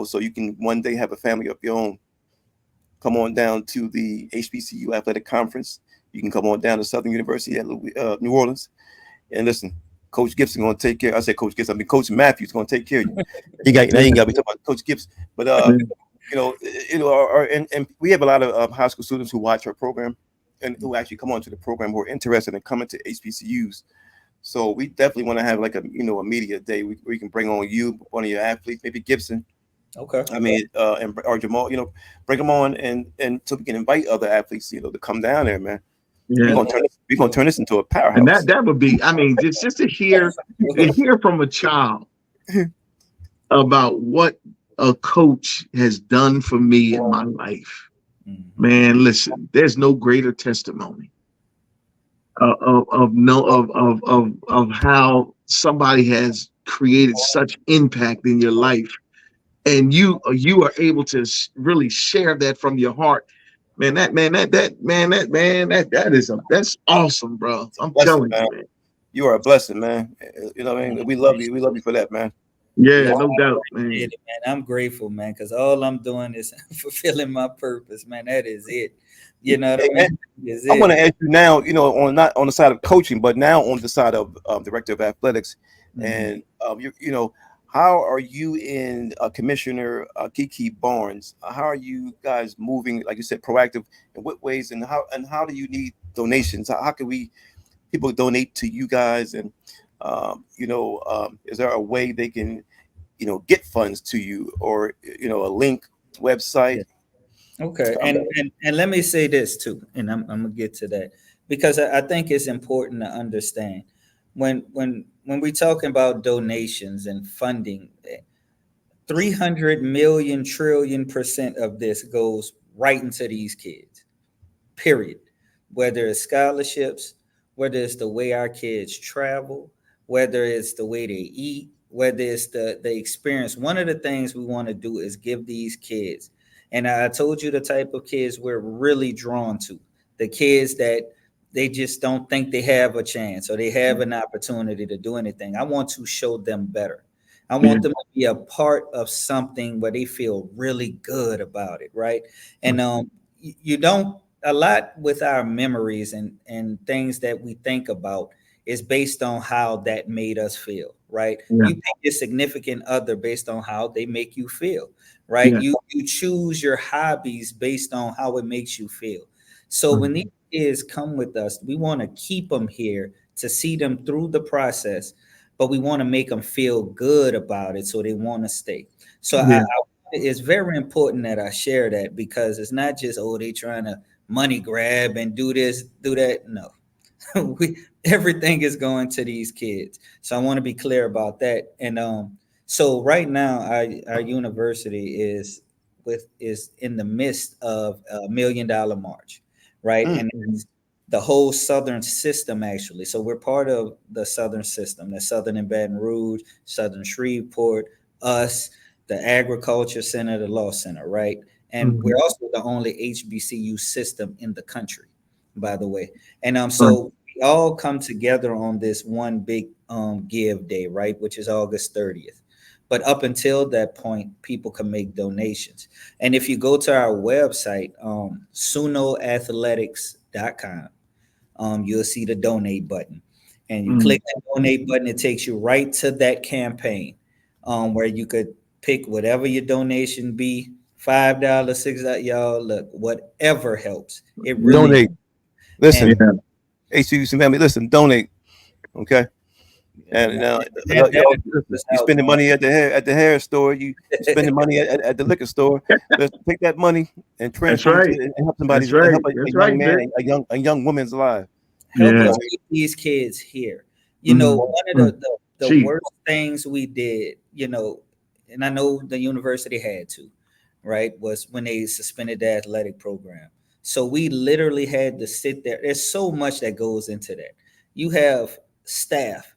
so you can one day have a family of your own. Come on down to the HBCU Athletic Conference. You can come on down to Southern University at New Orleans. And listen, Coach Gibson going to take care. I said Coach Gibson. I mean Coach Matthews going to take care of you. Now you got to be talking about Coach Gibson. But yeah, and we have a lot of high school students who watch our program and who actually come onto the program who are interested in coming to HBCUs. So we definitely want to have like a media day where you can bring on one of your athletes, maybe Gibson. Okay. I mean, or Jamal, bring them on and so we can invite other athletes, to come down there, man. yeah. We're gonna turn this into a And powerhouse. that would be, I mean, just to hear from a child about what a coach has done for me in my life. Mhm. Man, listen, there's no greater testimony of no of how somebody has created such impact in your life, and you are able to really share that from your heart. Man, that's awesome, bro. I'm Blessing, telling you, man. man. You are a blessing, man. You know what I Man, mean? I We love you. appreciate We love you for that, man. Yeah, Yeah, no I doubt, appreciate man. it, man. I'm grateful, man, because all I'm doing is fulfilling my purpose, man. That is it. You know what I Hey, man, mean? That is I want it. to ask you now, on not on the side of coaching, but now on the side of director of athletics, Mhm. and how are you in Commissioner Kiki Barnes? How are you guys moving? Like you said, proactive. In what ways, and how do you need donations? How can we people donate to you guys, and is there a way they can get funds to you, or a link website? Yeah. Okay. Um, And let me say this too, and I'm gonna get to that because I think it's important to understand when we talking about donations and funding, 300 million trillion% of this goes right into these kids, period. Whether it's scholarships, whether it's the way our kids travel, whether it's the way they eat, whether it's the experience. One of the things we want to do is give these kids, and I told you the type of kids we're really drawn to, the kids that they just don't think they have a chance or they have an opportunity to do anything. I want to show them better. I Yeah. want them to be a part of something where they feel really good about it, right? And you don't, a lot with our memories and things that we think about is based on how that made us feel, right? Yeah. You pick your significant other based on how they make you feel, right? Yeah. You choose your hobbies based on how it makes you feel. So when these kids come with us, we want to keep them here to see them through the process, but we want to make them feel good about it so they want to stay. So Yeah. it's very important that I share that because it's not just, oh, they trying to money grab and do this, do that. No, everything is going to these kids. So I want to be clear about that. And so right now, our university is in the midst of $1 million march, right? mm, And it's the whole Southern system actually. So we're part of the Southern system, the Southern in Baton Rouge, Southern Shreveport, us, the Agriculture Center, the Law Center, right? And Mhm. we're also the only HBCU system in the country, by the way. And Right. so we all come together on this one big give day, right? Which is August 30th. But up until that point, people can make donations. And if you go to our website, sunoathletics.com, you'll see the donate button. And you Mhm. click that donate button, it takes you right to that campaign where you could pick whatever your donation be. $5, $6, y'all. Look, whatever helps. It Yeah. really, Donate. and Listen, Yeah. HBCU family. Listen, donate. Okay. And now, y'all, listen, is you out, spending man. money at the hair store. You spending money at the liquor store. Let's take that money and That's transform it right. to and help somebody, That's right. help a That's young right, man, Vic. a young woman's life. Help You Yeah. know us what I mean? keep these kids here. You know, Mhm. one of Mm. the Chief. worst things we did, and I know the university had to, right, was when they suspended the athletic program. So we literally had to sit there. There's so much that goes into that. You have staff,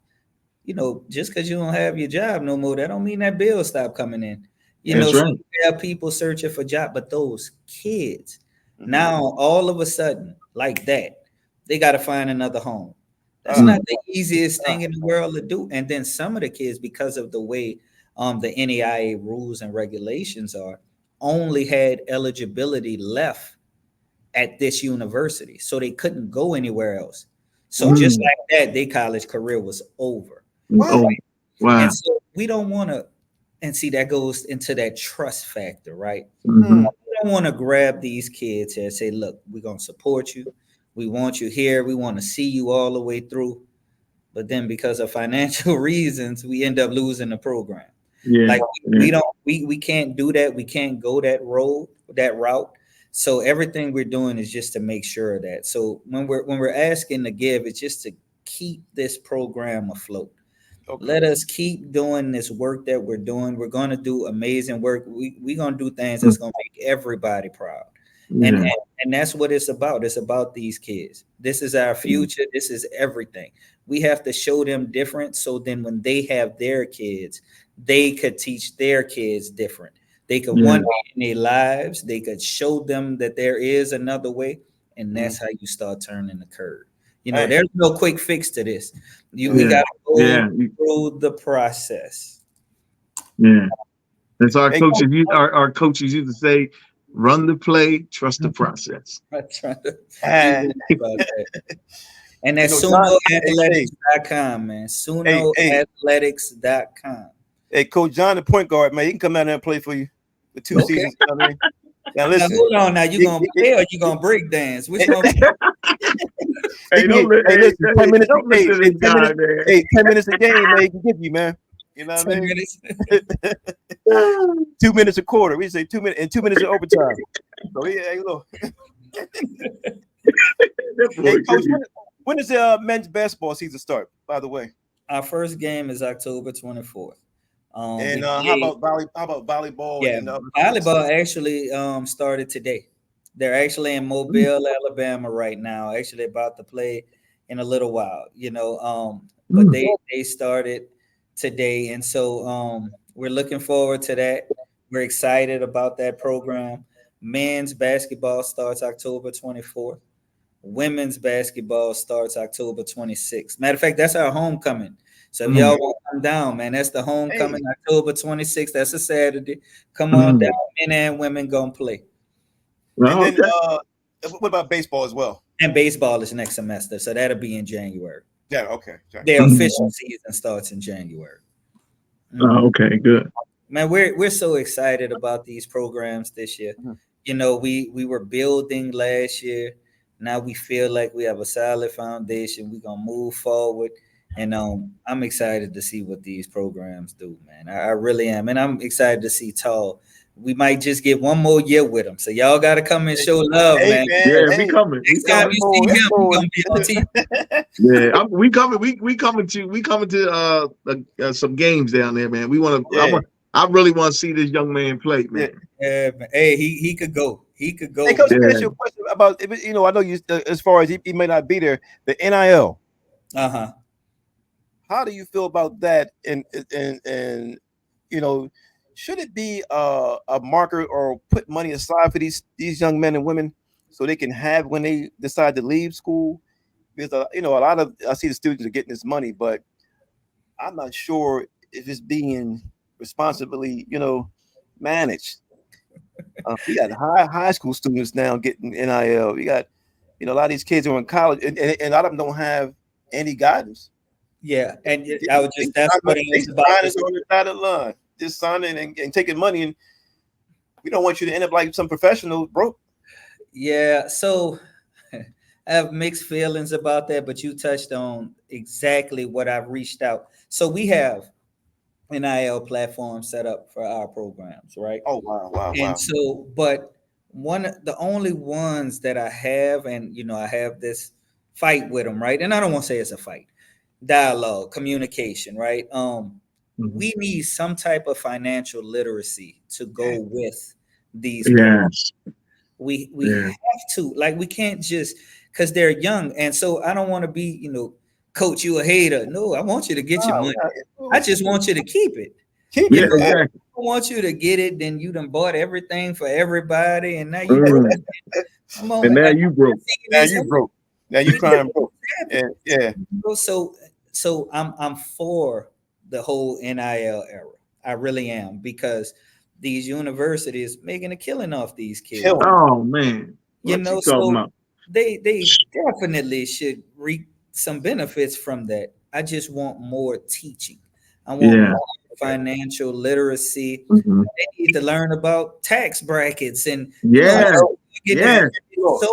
just because you don't have your job no more, that don't mean that bill stop coming in. That's So right. you have people searching for job, but those kids Mm-hmm. now all of a sudden, like that, they got to find another home. That's Ah, not Mm. the easiest ah, thing in the world to do. And then some of the kids, because of the way the NAIA rules and regulations are, only had eligibility left at this university, so they couldn't go anywhere else. So just Mm. like that, their college career was over. what? Oh, wow. And so we don't want to, and see, that goes into that trust factor, right? Hmm. Mhm. We don't want to grab these kids and say, look, we're going to support you. We want you here. We want to see you all the way through. But then because of financial reasons, we end up losing the program. Yeah. Like Yeah. we don't, we can't do that. We can't go that route. So everything we're doing is just to make sure of that. So when we're asking to give, it's just to keep this program afloat. Okay. Let us keep doing this work that we're doing. We're going to do amazing work. We're going to do things that's going to make everybody proud. And, Yeah. and that's what it's about. It's about these kids. This is our future. This is everything. We have to show them different. So then when they have their kids, they could teach their kids different. They could Yeah. one day in their lives, they could show them that there is another way. And that's how you start turning the curve. You know, Hey. there's no quick fix to this. We Yeah. got to go Yeah. through the process. Yeah. And so Hey, Coach, our coaches used to say, run the play, trust the process. I'm trying to ah, be about that. And that's you know, John, SUNOathletics.com, man. Hey. SUNOathletics.com. Hey, Coach John, the point guard, man, he can come out there and play for you for 2 Okay. seasons. You know what I mean? Now Now, listen, hold on. Now, you going to play or you going to break dance? Which one? Hey, listen, 10 minutes, don't listen to this guy, man. 10 minutes a game, man, he can give you, man. You know what I 10 mean? minutes. 2 minutes a quarter. We say 2 minutes and 2 minutes of overtime. So yeah, hey, look. Hey, Coach, when does the men's basketball season start? By the way, Our first game is October 24th. and how about volleyball? Yeah, and volleyball actually started today. They're actually in Mobile, Alabama right now. Actually about to play in a little while, you know. But they started today, and so we're looking forward to that. We're excited about that program. Men's basketball starts October 24th. Women's basketball starts October 26th. Matter of fact, that's our homecoming. So if y'all want to come down, man, that's the homecoming, October 26th. That's a Saturday. Come on down, men and women gonna play. And then what about baseball as well? And baseball is next semester, so that'll be in January. Yeah, okay. Their official season starts in January. Okay, good. Man, we're so excited about these programs this year. You know, we were building last year. Now we feel like we have a solid foundation. We're gonna move forward. And I'm excited to see what these programs do, man. I really am. And I'm excited to see Tall. We might just get one more year with him. So y'all got to come and show love, man. Yeah, we coming. Next time you see him, we're going to be on TV. Yeah, we coming. We coming to some games down there, man. We want to. I really want to see this young man play, man. Yeah, man. Hey, he could go. He could go. Hey, Coach, let me ask you a question about, you know, I know you, as far as he may not be there, the NIL. Uh-huh. How do you feel about that? And you know, should it be a marker or put money aside for these young men and women so they can have when they decide to leave school? Because you know, I see the students are getting this money, but I'm not sure if it's being responsibly, you know, managed. We got high school students now getting NIL. We got, you know, a lot of these kids are in college, and a lot of them don't have any guidance. Yeah, and I would just that's what it is about. On the dotted line, just signing and taking money, and we don't want you to end up like some professional broke. Yeah, so I have mixed feelings about that, but you touched on exactly what I've reached out. So we have NIL platform set up for our programs, right? Oh wow. And so, but the only ones that I have, and you know, I have this fight with them, right? And I don't want to say it's a fight. Dialogue, communication, right? We need some type of financial literacy to go with these programs. We have to, like, we can't just, because they're young, and so I don't want to be, you know, coach, you a hater. No, I want you to get your money. I just want you to keep it. Keep it. Exactly. I want you to get it. Then you done bought everything for everybody, and now you broke. Come on, and now you broke. Now you broke. Now you crying broke. And yeah. So I'm for the whole NIL era. I really am, because these universities making a killing off these kids. Oh man, you know, so they definitely should reap some benefits from that. I just want more teaching. I want more financial literacy. They need to learn about tax brackets and a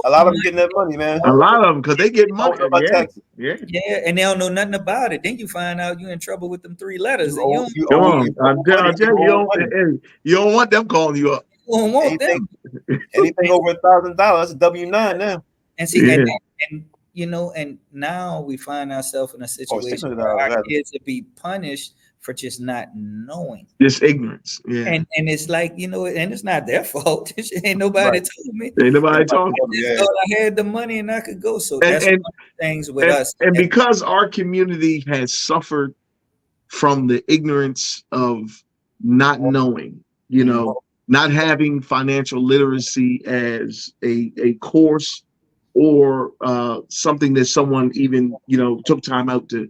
lot of them getting that money, man. A lot of them, because they get money. Yeah, and they don't know nothing about it. Then you find out you're in trouble with them 3 letters. You don't want them calling you up. You don't want them. Anything over $1,000, that's a W-9 now. And see, and you know, and now we find ourselves in a Oh, situation where $600 our rather. kids will be punished for just not knowing. Just ignorance. Yeah. And it's like, you know, and it's not their fault. Ain't nobody Right. told me. Ain't nobody Everybody talking. told me, Just yeah. thought I had the money and I could go. So And that's one and of the things with and, us. and because our community has suffered from the ignorance of not knowing, you Mm, know, not having financial literacy as a course or something that someone even, you know, took time out to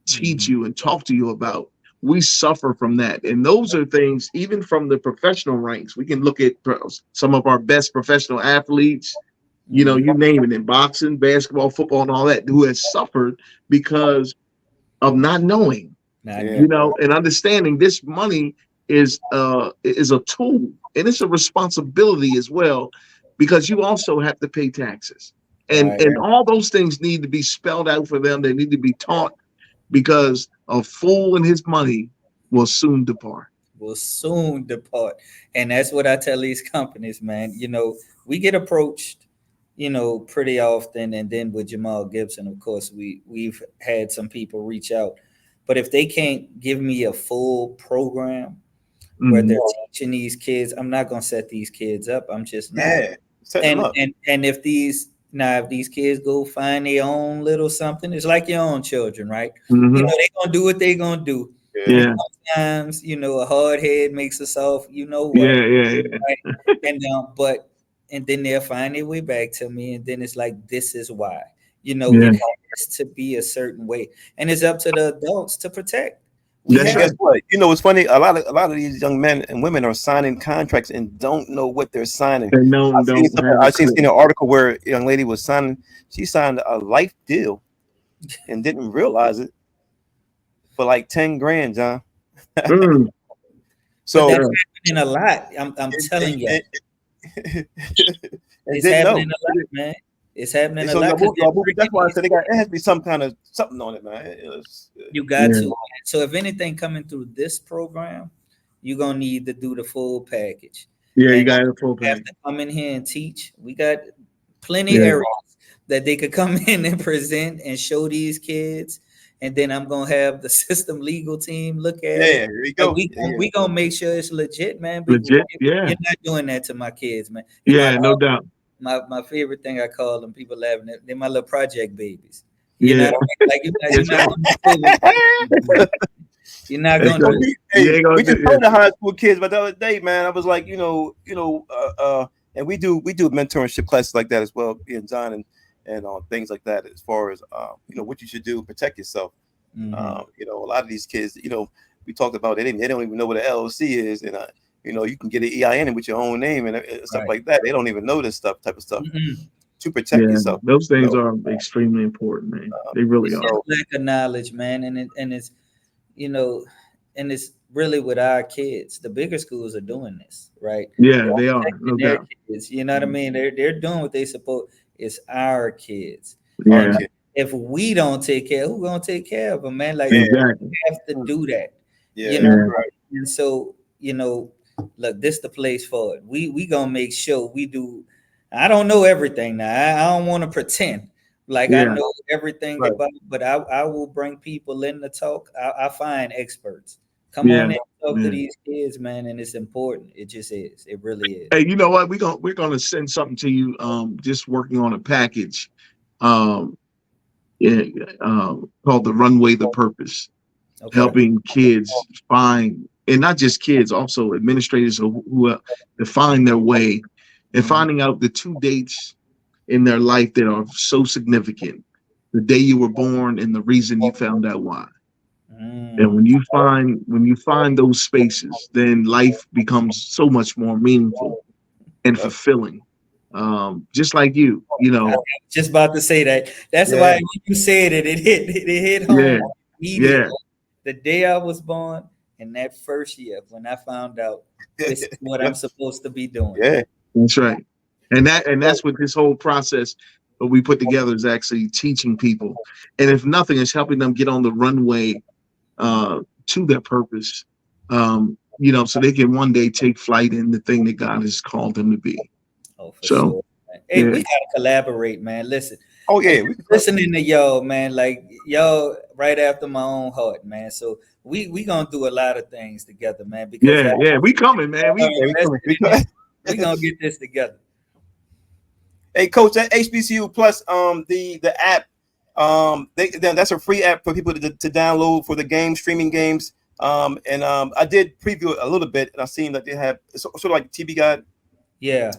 teach mhm, you and talk to you about. We suffer from that. And those are things, even from the professional ranks. We can look at some of our best professional athletes, you know, mhm. you name it, in boxing, basketball, football, and all that, who has suffered because of not knowing, Not Yeah. you knowing. know, and understanding this money is a tool and it's a responsibility as well, because you also have to pay taxes. Right. And all those things need to be spelled out for them. They need to be taught, because a fool and his money will soon depart. Will soon depart. And that's what I tell these companies, man. You know, we get approached, you know, pretty often. And then with Jamal Gibson, of course, we've had some people reach out. But if they can't give me a full program where Mhm. they're teaching these kids, I'm not gonna set these kids up. I'm just not. Yeah. Set them up. And if these kids go find their own little something, it's like your own children, right? You know, Mhm. they gonna do what they gonna do. Yeah. And Yeah. sometimes, you know, a hard head makes a soft, you know what, Yeah. Yeah. Yeah. right? And and then they'll find their way back to me, and then it's like, this is why. You know, Yeah. it has to be a certain way, and it's up to the adults to protect. We That's And have right. guess what? You know, it's funny. A lot of these young men and women are signing contracts and don't know what they're signing. And don't have a I seen clue. an article where a young lady was signing. She signed a life deal and didn't realize it for like 10 grand, John. Mm. but So that's Yeah. happening a lot. I'm and, telling you, and, and it's didn't happening know. a lot, man. It's happening And a so lot because y'all movie, that's why I said it has to be some kind of something on it, man. you got to. Yeah. Man. So if anything coming through this program, you're gonna need to do the full package, Yeah. You and got a full you have package. to come in here and teach. We got plenty Yeah. areas that they could come in and present and show these kids, and then I'm gonna have the system legal team look at Yeah, it. here we And go. Yeah, we gonna make sure it's legit, man. But Legit. Yeah. you're not doing that to my kids, man. You know, Yeah. No doubt. my favorite thing I call them, people laughing at, they're my little project babies. You know Yeah. what I mean? Like you're That's not right. gonna do what yeah. you're not That's gonna So right. do. we, You hey, ain't gonna we do just it. told the high school kids, but the other day, man, I was like, and we do mentorship classes like that as well, being John and things like that, as far as what you should do, protect yourself. Mhm. A lot of these kids, we talked about they don't even know what an LLC is, and you can get an EIN with your own name and stuff Right. like that. They don't even know this type of stuff Mm-mm. to protect Yeah. yourself. Those You things know, are extremely important, man. They really It's are. just so lack of knowledge, man, and it's you know, and it's really with our kids. The bigger schools are doing this, right? Yeah, They're they are. protecting No their doubt. kids. You know what I mean? They're doing what they supposed. It's our kids, our Yeah. and kid, if we don't take care, who gonna take care of them, man? Like yeah, Exactly. have to do that. You yeah, know, Yeah. you're right. and so look, this the place for it. We gonna make sure we do. I don't know everything now. I don't want to pretend like I Yeah. know everything Right. about, but I will bring people in to talk. I find experts. Come on Yeah. in, talk to Yeah. these kids, man, and it's important. It just is. It really is. Hey, you know what? We're gonna send something to you. Just working on a package. Um, yeah, called the Runway the Purpose, Okay. helping kids find, and not just kids, also administrators who define their way, and Mhm. finding out the two dates in their life that are so significant: the day you were born and the reason you found out why. And Mm. when you find those spaces, then life becomes so much more meaningful and Yep. fulfilling. Just like you I know, was just about to say that. That's why Yeah. when you said it, it hit yeah, home immediately. yeah, The day I was born, and that first year when I found out this is what I'm Yep. supposed to be doing. Yeah. that's right. And So, that's what this whole process that we put together is actually teaching people. And if nothing, it's helping them get on the runway to their purpose. So they can one day take flight in the thing that God has called them to be. Oh, for So sure. Man. Hey, yeah, we gotta collaborate, man. Listen, Oh Hey, yeah, we can talk. listening to y'all, man, like y'all right after my own heart, man. So we gonna do a lot of things together, man, because Yeah, yeah, we coming, man. y'all We Yeah, we coming. invested in this. We gonna get this together. Hey, coach, that HBCU Plus, the app, that's a free app for people to download for the game streaming games. And I did preview it a little bit, and I seen that they have sort of like TV Guide, Yeah.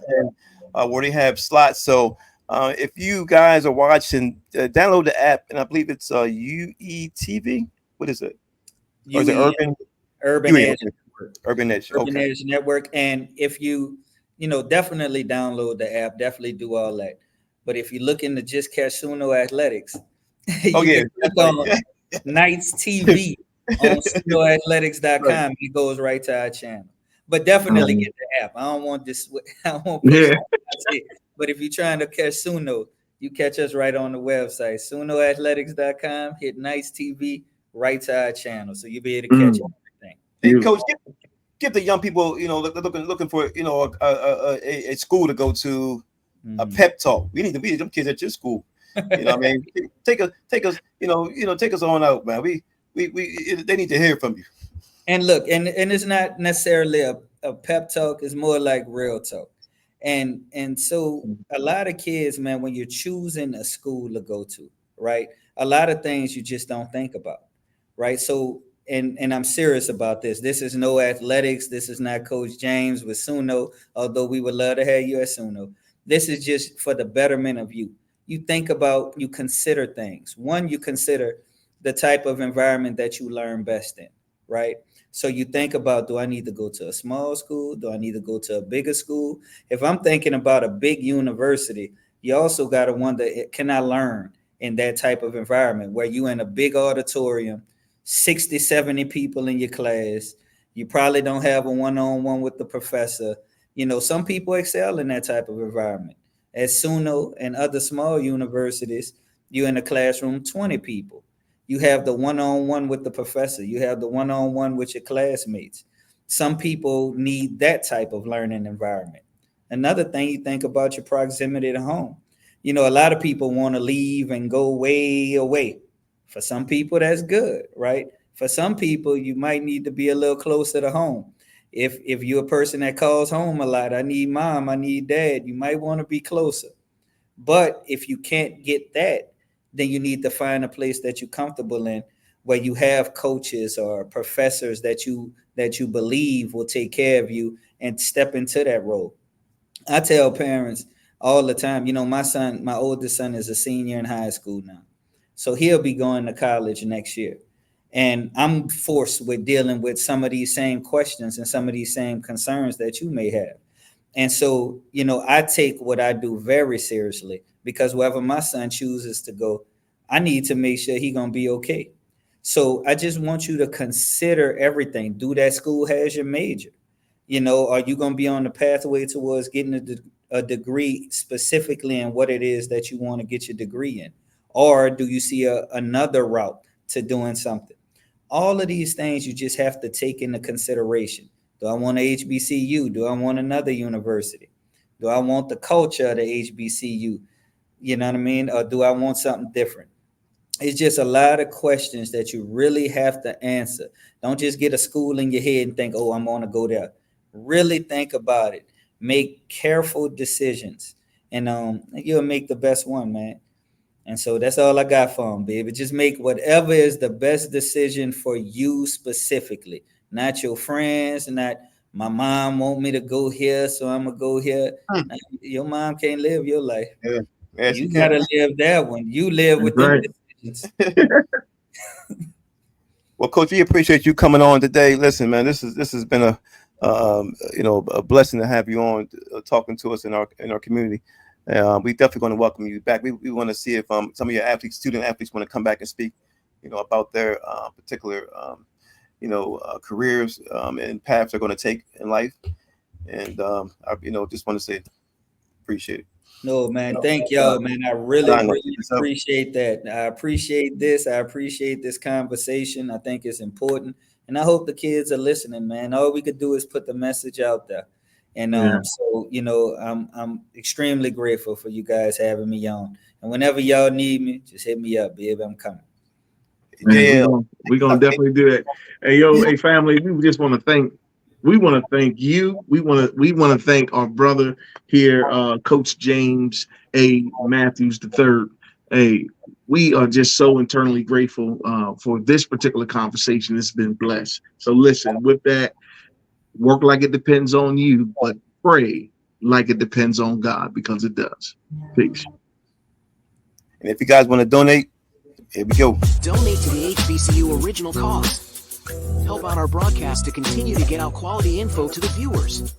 and where they have slots. So if you guys are watching, download the app, and I believe it's UETV. What is it? Or is it UE Urban? Urban UE, Edge okay. Network. Urban Edge. Urban Okay. Edge Network. And if you, definitely download the app, definitely do all that. But if you look into just catch Suno Athletics, Oh you yeah, can that's click right. on Knights TV on Right. sunoathletics.com. It goes right to our channel. But definitely um, get the app. I don't want this, I won't push yeah. it. That's it. But if you're trying to catch Suno, you catch us right on the website, sunoathletics.com, hit Knights TV, right to our channel. So you'll be able to catch Mm, everything. Hey, coach, beautiful. give the young people, looking for, a school to go to, a Mhm. pep talk. We need them kids at your school. You know what I mean? Take us, take us on out, man. They need to hear from you. And look, and it's not necessarily a pep talk, it's more like real talk. And so a lot of kids, man, when you're choosing a school to go to, right? A lot of things you just don't think about, right? So and I'm serious about this. This is no athletics. This is not Coach James with Suno, although we would love to have you at Suno. This is just for the betterment of you. You think about, you consider things. One, you consider the type of environment that you learn best in, right? So you think about, do I need to go to a small school? Do I need to go to a bigger school? If I'm thinking about a big university, you also got to wonder, can I learn in that type of environment where you in a big auditorium, 60, 70 people in your class? You probably don't have a one-on-one with the professor. Some people excel in that type of environment. At SUNO and other small universities, you're in a classroom, 20 people. You have the one-on-one with the professor. You have the one-on-one with your classmates. Some people need that type of learning environment. Another thing, you think about your proximity to home. A lot of people want to leave and go way away. For some people, that's good, right? For some people, you might need to be a little closer to home. If you're a person that calls home a lot, I need mom, I need dad, you might want to be closer. But if you can't get that, then you need to find a place that you're comfortable in, where you have coaches or professors that you believe will take care of you and step into that role. I tell parents all the time, my oldest son is a senior in high school now. So he'll be going to college next year. And I'm forced with dealing with some of these same questions and some of these same concerns that you may have. And so, I take what I do very seriously, because wherever my son chooses to go, I need to make sure he gonna be okay. So I just want you to consider everything. Do that school has your major? Are you gonna be on the pathway towards getting a degree specifically in what it is that you want to get your degree in? Or do you see another route to doing something? All of these things you just have to take into consideration. Do I want a HBCU? Do I want another university? Do I want the culture of the HBCU? You know what I mean? Or do I want something different? It's just a lot of questions that you really have to answer. Don't just get a school in your head and think, oh, I'm going to go there. Really think about it. Make careful decisions, and you'll make the best one, man. And so that's all I got for him, baby. Just make whatever is the best decision for you specifically, not your friends, not my mom want me to go here, so I'm gonna go here. Hmm. Now, your mom can't live your life. Yeah, yeah, she You can. gotta live that one. You live That's with them right. decisions. Well, coach, we appreciate you coming on today. Listen, man, this has been a blessing to have you on, talking to us in our community. We definitely going to welcome you back. We want to see if some of your student athletes want to come back and speak, about their particular careers and paths they're going to take in life. And just want to say appreciate it. No, man. No, Thank y'all, man. I really, I'm gonna keep really this up. appreciate that. I appreciate this. I appreciate this conversation. I think it's important. And I hope the kids are listening, man. All we could do is put the message out there. And so I'm extremely grateful for you guys having me on. And whenever y'all need me, just hit me up, baby. I'm coming. Man, we're gonna definitely do that. Hey, hey, family, we just want to thank. We want to thank you. We want to thank our brother here, Coach James A. Matthews III. Hey, we are just so internally grateful for this particular conversation. It's been blessed. So listen, with that, work like it depends on you, but pray like it depends on God, because it does. Peace. And if you guys want to donate, here we go. Donate to the HBCU original cause. Help out our broadcast to continue to get out quality info to the viewers.